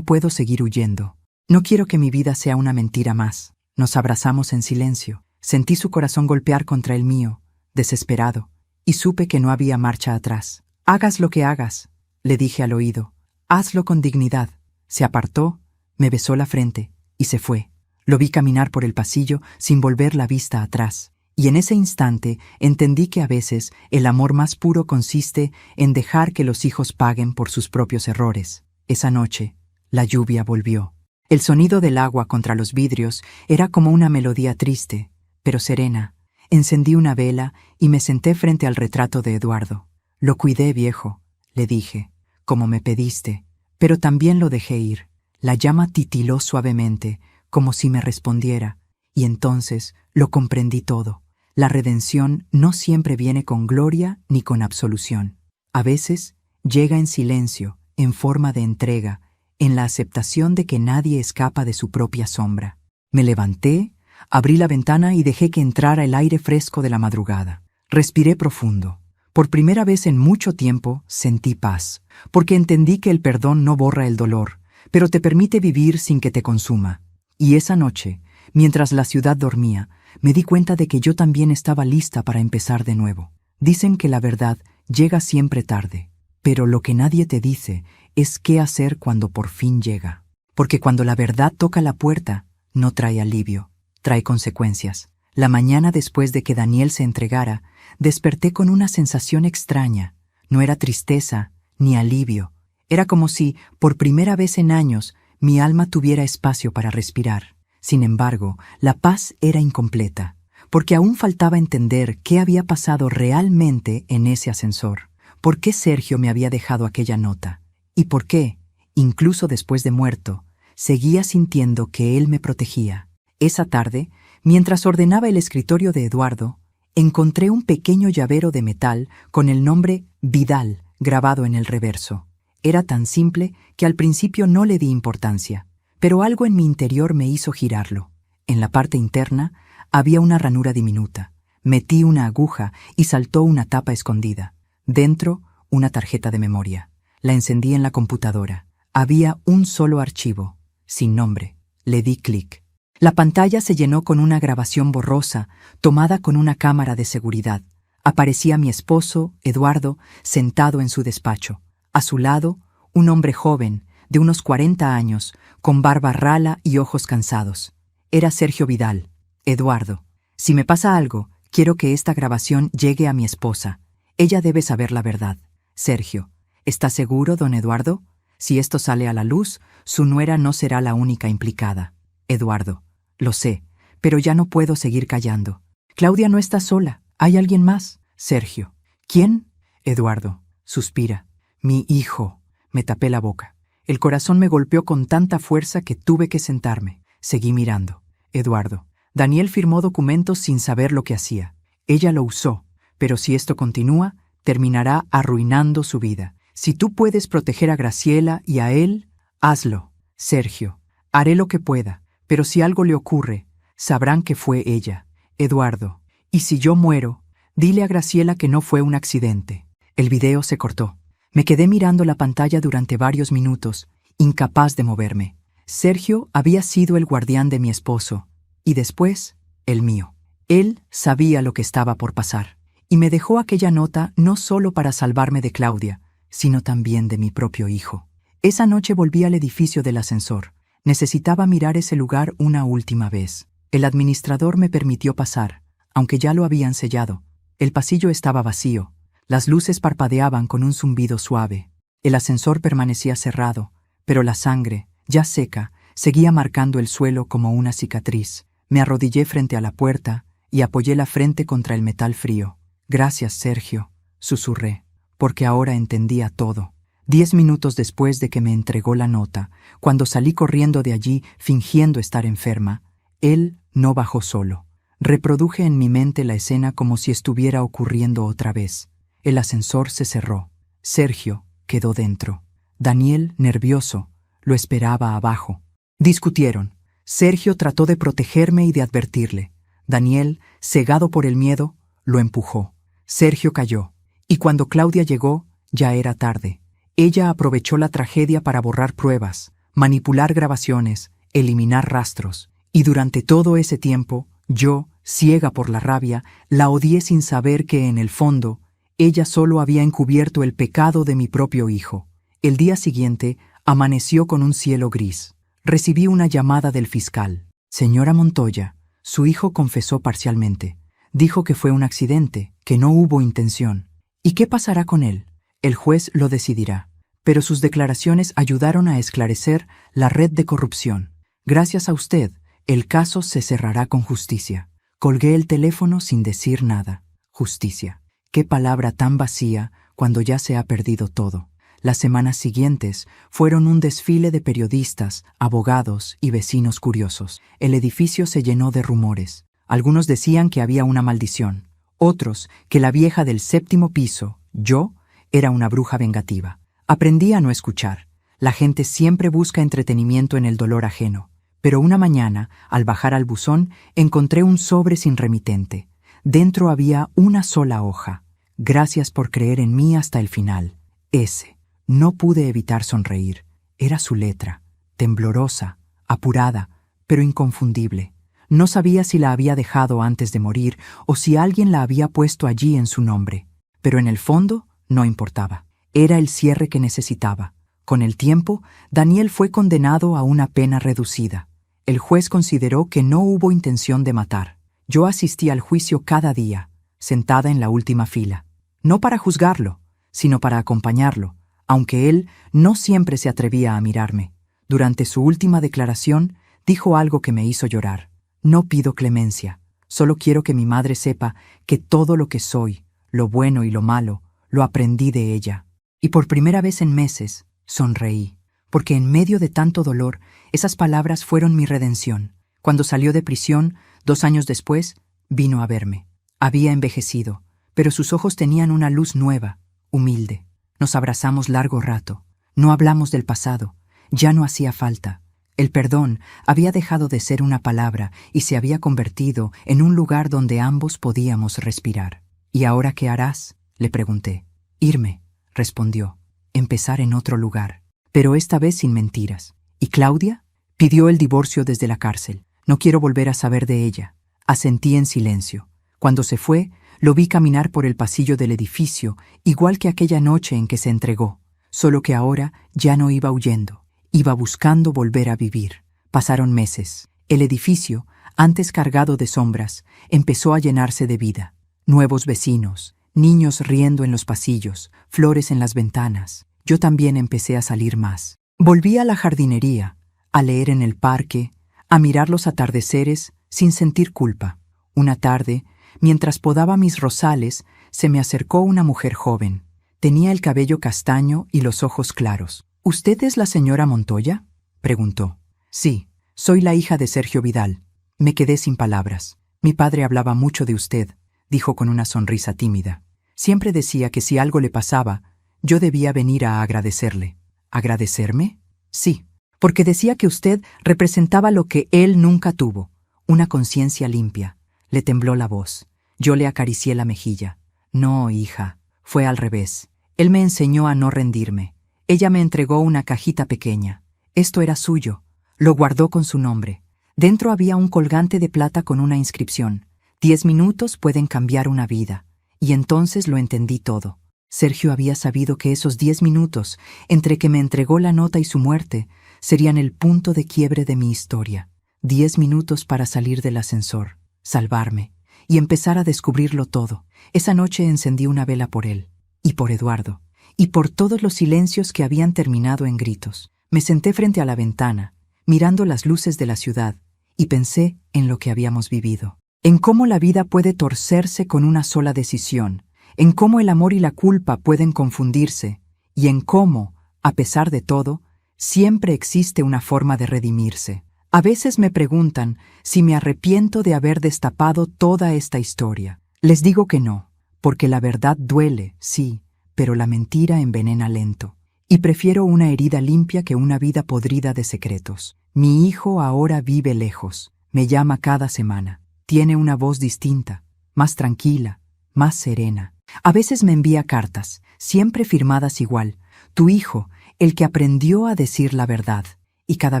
Speaker 1: puedo seguir huyendo. No quiero que mi vida sea una mentira más». Nos abrazamos en silencio. Sentí su corazón golpear contra el mío, desesperado, y supe que no había marcha atrás. «Hagas lo que hagas», le dije al oído. «Hazlo con dignidad». Se apartó, me besó la frente y se fue. Lo vi caminar por el pasillo sin volver la vista atrás. Y en ese instante entendí que a veces el amor más puro consiste en dejar que los hijos paguen por sus propios errores. Esa noche, la lluvia volvió. El sonido del agua contra los vidrios era como una melodía triste, pero serena. Encendí una vela y me senté frente al retrato de Eduardo. «Lo cuidé, viejo», le dije, «como me pediste, pero también lo dejé ir». La llama titiló suavemente, como si me respondiera, y entonces lo comprendí todo. La redención no siempre viene con gloria ni con absolución. A veces llega en silencio, en forma de entrega, en la aceptación de que nadie escapa de su propia sombra. Me levanté, abrí la ventana y dejé que entrara el aire fresco de la madrugada. Respiré profundo. Por primera vez en mucho tiempo sentí paz, porque entendí que el perdón no borra el dolor, pero te permite vivir sin que te consuma. Y esa noche, mientras la ciudad dormía, me di cuenta de que yo también estaba lista para empezar de nuevo. Dicen que la verdad llega siempre tarde, pero lo que nadie te dice es qué hacer cuando por fin llega. Porque cuando la verdad toca la puerta, no trae alivio, trae consecuencias. La mañana después de que Daniel se entregara, desperté con una sensación extraña. No era tristeza ni alivio. Era como si, por primera vez en años, mi alma tuviera espacio para respirar. Sin embargo, la paz era incompleta, porque aún faltaba entender qué había pasado realmente en ese ascensor. ¿Por qué Sergio me había dejado aquella nota? ¿Y por qué, incluso después de muerto, seguía sintiendo que él me protegía? Esa tarde, mientras ordenaba el escritorio de Eduardo, encontré un pequeño llavero de metal con el nombre Vidal grabado en el reverso. Era tan simple que al principio no le di importancia, pero algo en mi interior me hizo girarlo. En la parte interna había una ranura diminuta. Metí una aguja y saltó una tapa escondida. Dentro, una tarjeta de memoria. La encendí en la computadora. Había un solo archivo, sin nombre. Le di clic. La pantalla se llenó con una grabación borrosa, tomada con una cámara de seguridad. Aparecía mi esposo, Eduardo, sentado en su despacho. A su lado, un hombre joven, de unos 40 años, con barba rala y ojos cansados. Era Sergio Vidal. «Eduardo, si me pasa algo, quiero que esta grabación llegue a mi esposa. Ella debe saber la verdad. Sergio, ¿está seguro, don Eduardo? Si esto sale a la luz, su nuera no será la única implicada». Eduardo, «Lo sé, pero ya no puedo seguir callando. Claudia no está sola, hay alguien más». Sergio, «¿Quién?» Eduardo, suspira. «Mi hijo». Me tapé la boca. El corazón me golpeó con tanta fuerza que tuve que sentarme. Seguí mirando. Eduardo, Daniel firmó documentos sin saber lo que hacía. Ella lo usó, pero si esto continúa, terminará arruinando su vida. Si tú puedes proteger a Graciela y a él, hazlo. Sergio, haré lo que pueda, pero si algo le ocurre, sabrán que fue ella. Eduardo, y si yo muero, dile a Graciela que no fue un accidente. El video se cortó. Me quedé mirando la pantalla durante varios minutos, incapaz de moverme. Sergio había sido el guardián de mi esposo, y después, el mío. Él sabía lo que estaba por pasar, y me dejó aquella nota no solo para salvarme de Claudia, sino también de mi propio hijo. Esa noche volví al edificio del ascensor. Necesitaba mirar ese lugar una última vez. El administrador me permitió pasar, aunque ya lo habían sellado. El pasillo estaba vacío. Las luces parpadeaban con un zumbido suave. El ascensor permanecía cerrado, pero la sangre, ya seca, seguía marcando el suelo como una cicatriz. Me arrodillé frente a la puerta y apoyé la frente contra el metal frío. «Gracias, Sergio», susurré, porque ahora entendía todo. 10 minutos después de que me entregó la nota, cuando salí corriendo de allí fingiendo estar enferma, él no bajó solo. Reproduje en mi mente la escena como si estuviera ocurriendo otra vez. El ascensor se cerró. Sergio quedó dentro. Daniel, nervioso, lo esperaba abajo. Discutieron. Sergio trató de protegerme y de advertirle. Daniel, cegado por el miedo, lo empujó. Sergio cayó. Y cuando Claudia llegó, ya era tarde. Ella aprovechó la tragedia para borrar pruebas, manipular grabaciones, eliminar rastros. Y durante todo ese tiempo, yo, ciega por la rabia, la odié sin saber que, en el fondo, ella solo había encubierto el pecado de mi propio hijo. El día siguiente, amaneció con un cielo gris. Recibí una llamada del fiscal. «Señora Montoya, su hijo confesó parcialmente. Dijo que fue un accidente, que no hubo intención. ¿Y qué pasará con él? El juez lo decidirá. Pero sus declaraciones ayudaron a esclarecer la red de corrupción. Gracias a usted, el caso se cerrará con justicia». Colgué el teléfono sin decir nada. Justicia. Qué palabra tan vacía cuando ya se ha perdido todo. Las semanas siguientes fueron un desfile de periodistas, abogados y vecinos curiosos. El edificio se llenó de rumores. Algunos decían que había una maldición. Otros, que la vieja del 7º piso, yo, era una bruja vengativa. Aprendí a no escuchar. La gente siempre busca entretenimiento en el dolor ajeno. Pero una mañana, al bajar al buzón, encontré un sobre sin remitente. Dentro había una sola hoja. «Gracias por creer en mí hasta el final. S». No pude evitar sonreír. Era su letra, temblorosa, apurada, pero inconfundible. No sabía si la había dejado antes de morir o si alguien la había puesto allí en su nombre. Pero en el fondo no importaba. Era el cierre que necesitaba. Con el tiempo, Daniel fue condenado a una pena reducida. El juez consideró que no hubo intención de matar. Yo asistí al juicio cada día, sentada en la última fila. No para juzgarlo, sino para acompañarlo, aunque él no siempre se atrevía a mirarme. Durante su última declaración, dijo algo que me hizo llorar. «No pido clemencia, solo quiero que mi madre sepa que todo lo que soy, lo bueno y lo malo, lo aprendí de ella». Y por primera vez en meses, sonreí, porque en medio de tanto dolor, esas palabras fueron mi redención. Cuando salió de prisión, 2 años después, vino a verme. Había envejecido, pero sus ojos tenían una luz nueva, humilde. Nos abrazamos largo rato. No hablamos del pasado. Ya no hacía falta. El perdón había dejado de ser una palabra y se había convertido en un lugar donde ambos podíamos respirar. «¿Y ahora qué harás?», le pregunté. «Irme», respondió. «Empezar en otro lugar». Pero esta vez sin mentiras. «¿Y Claudia?». Pidió el divorcio desde la cárcel. «No quiero volver a saber de ella». Asentí en silencio. Cuando se fue, lo vi caminar por el pasillo del edificio, igual que aquella noche en que se entregó, solo que ahora ya no iba huyendo, iba buscando volver a vivir. Pasaron meses. El edificio, antes cargado de sombras, empezó a llenarse de vida. Nuevos vecinos, niños riendo en los pasillos, flores en las ventanas. Yo también empecé a salir más. Volví a la jardinería, a leer en el parque, a mirar los atardeceres sin sentir culpa. Una tarde, mientras podaba mis rosales, se me acercó una mujer joven. Tenía el cabello castaño y los ojos claros. «¿Usted es la señora Montoya?», preguntó. «Sí, soy la hija de Sergio Vidal». Me quedé sin palabras. «Mi padre hablaba mucho de usted», dijo con una sonrisa tímida. «Siempre decía que si algo le pasaba, yo debía venir a agradecerle». «¿Agradecerme?». «Sí, porque decía que usted representaba lo que él nunca tuvo, una conciencia limpia». Le tembló la voz. Yo le acaricié la mejilla. «No, hija, fue al revés. Él me enseñó a no rendirme. Ella me entregó una cajita pequeña. Esto era suyo. Lo guardó con su nombre. Dentro había un colgante de plata con una inscripción: 10 minutos pueden cambiar una vida. Y entonces lo entendí todo. Sergio había sabido que esos 10 minutos, entre que me entregó la nota y su muerte, serían el punto de quiebre de mi historia. 10 minutos para salir del ascensor, salvarme y empezar a descubrirlo todo. Esa noche encendí una vela por él, y por Eduardo, y por todos los silencios que habían terminado en gritos. Me senté frente a la ventana, mirando las luces de la ciudad, y pensé en lo que habíamos vivido, en cómo la vida puede torcerse con una sola decisión, en cómo el amor y la culpa pueden confundirse, y en cómo, a pesar de todo, siempre existe una forma de redimirse. A veces me preguntan si me arrepiento de haber destapado toda esta historia. Les digo que no, porque la verdad duele, sí, pero la mentira envenena lento. Y prefiero una herida limpia que una vida podrida de secretos. Mi hijo ahora vive lejos, me llama cada semana. Tiene una voz distinta, más tranquila, más serena. A veces me envía cartas, siempre firmadas igual: tu hijo, el que aprendió a decir la verdad. Y cada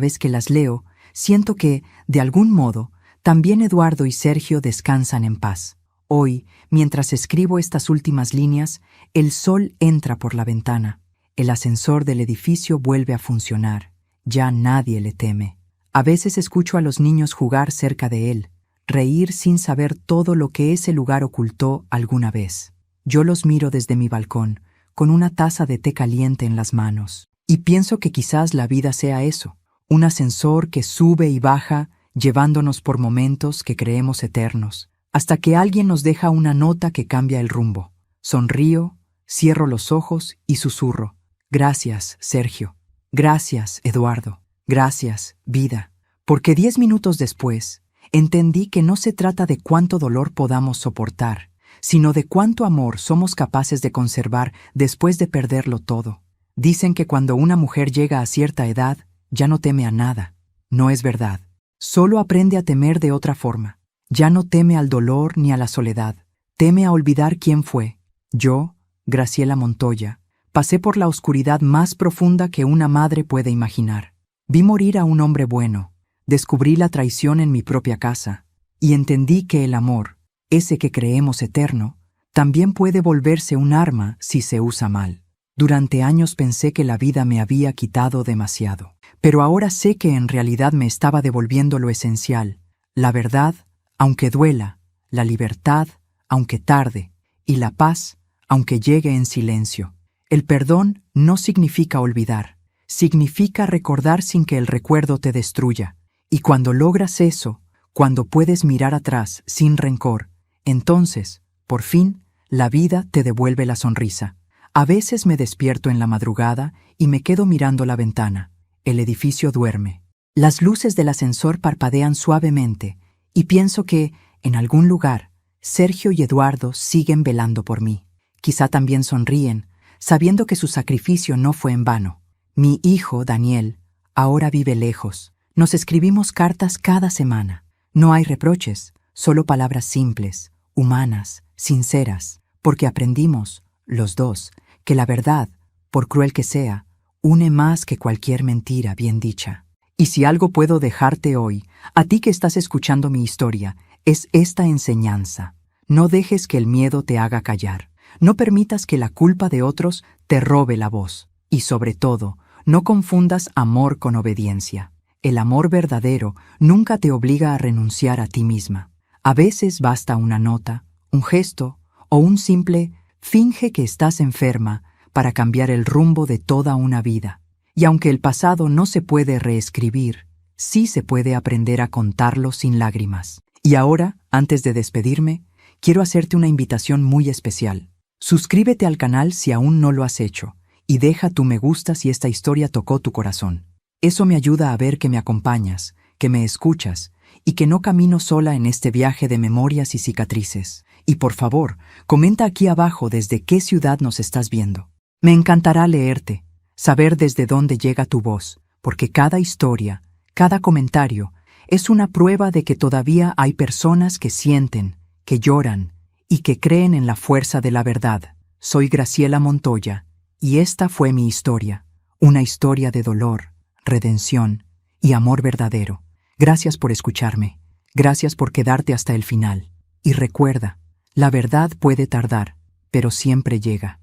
Speaker 1: vez que las leo, siento que, de algún modo, también Eduardo y Sergio descansan en paz. Hoy, mientras escribo estas últimas líneas, el sol entra por la ventana. El ascensor del edificio vuelve a funcionar. Ya nadie le teme. A veces escucho a los niños jugar cerca de él, reír sin saber todo lo que ese lugar ocultó alguna vez. Yo los miro desde mi balcón, con una taza de té caliente en las manos, y pienso que quizás la vida sea eso, un ascensor que sube y baja, llevándonos por momentos que creemos eternos, hasta que alguien nos deja una nota que cambia el rumbo. Sonrío, cierro los ojos y susurro: gracias, Sergio. Gracias, Eduardo. Gracias, vida. Porque 10 minutos después, entendí que no se trata de cuánto dolor podamos soportar, sino de cuánto amor somos capaces de conservar después de perderlo todo. Dicen que cuando una mujer llega a cierta edad, ya no teme a nada. No es verdad. Solo aprende a temer de otra forma. Ya no teme al dolor ni a la soledad. Teme a olvidar quién fue. Yo, Graciela Montoya, pasé por la oscuridad más profunda que una madre puede imaginar. Vi morir a un hombre bueno. Descubrí la traición en mi propia casa. Y entendí que el amor, ese que creemos eterno, también puede volverse un arma si se usa mal. Durante años pensé que la vida me había quitado demasiado, pero ahora sé que en realidad me estaba devolviendo lo esencial: la verdad, aunque duela, la libertad, aunque tarde, y la paz, aunque llegue en silencio. El perdón no significa olvidar, significa recordar sin que el recuerdo te destruya. Y cuando logras eso, cuando puedes mirar atrás sin rencor, entonces, por fin, la vida te devuelve la sonrisa. A veces me despierto en la madrugada y me quedo mirando la ventana. El edificio duerme. Las luces del ascensor parpadean suavemente y pienso que, en algún lugar, Sergio y Eduardo siguen velando por mí. Quizá también sonríen, sabiendo que su sacrificio no fue en vano. Mi hijo, Daniel, ahora vive lejos. Nos escribimos cartas cada semana. No hay reproches, solo palabras simples, humanas, sinceras, porque aprendimos, los dos, que la verdad, por cruel que sea, une más que cualquier mentira bien dicha. Y si algo puedo dejarte hoy, a ti que estás escuchando mi historia, es esta enseñanza: no dejes que el miedo te haga callar. No permitas que la culpa de otros te robe la voz. Y sobre todo, no confundas amor con obediencia. El amor verdadero nunca te obliga a renunciar a ti misma. A veces basta una nota, un gesto o un simple «finge que estás enferma» para cambiar el rumbo de toda una vida. Y aunque el pasado no se puede reescribir, sí se puede aprender a contarlo sin lágrimas. Y ahora, antes de despedirme, quiero hacerte una invitación muy especial. Suscríbete al canal si aún no lo has hecho y deja tu me gusta si esta historia tocó tu corazón. Eso me ayuda a ver que me acompañas, que me escuchas y que no camino sola en este viaje de memorias y cicatrices. Y por favor, comenta aquí abajo desde qué ciudad nos estás viendo. Me encantará leerte, saber desde dónde llega tu voz, porque cada historia, cada comentario, es una prueba de que todavía hay personas que sienten, que lloran y que creen en la fuerza de la verdad. Soy Graciela Montoya y esta fue mi historia, una historia de dolor, redención y amor verdadero. Gracias por escucharme. Gracias por quedarte hasta el final. Y recuerda, la verdad puede tardar, pero siempre llega.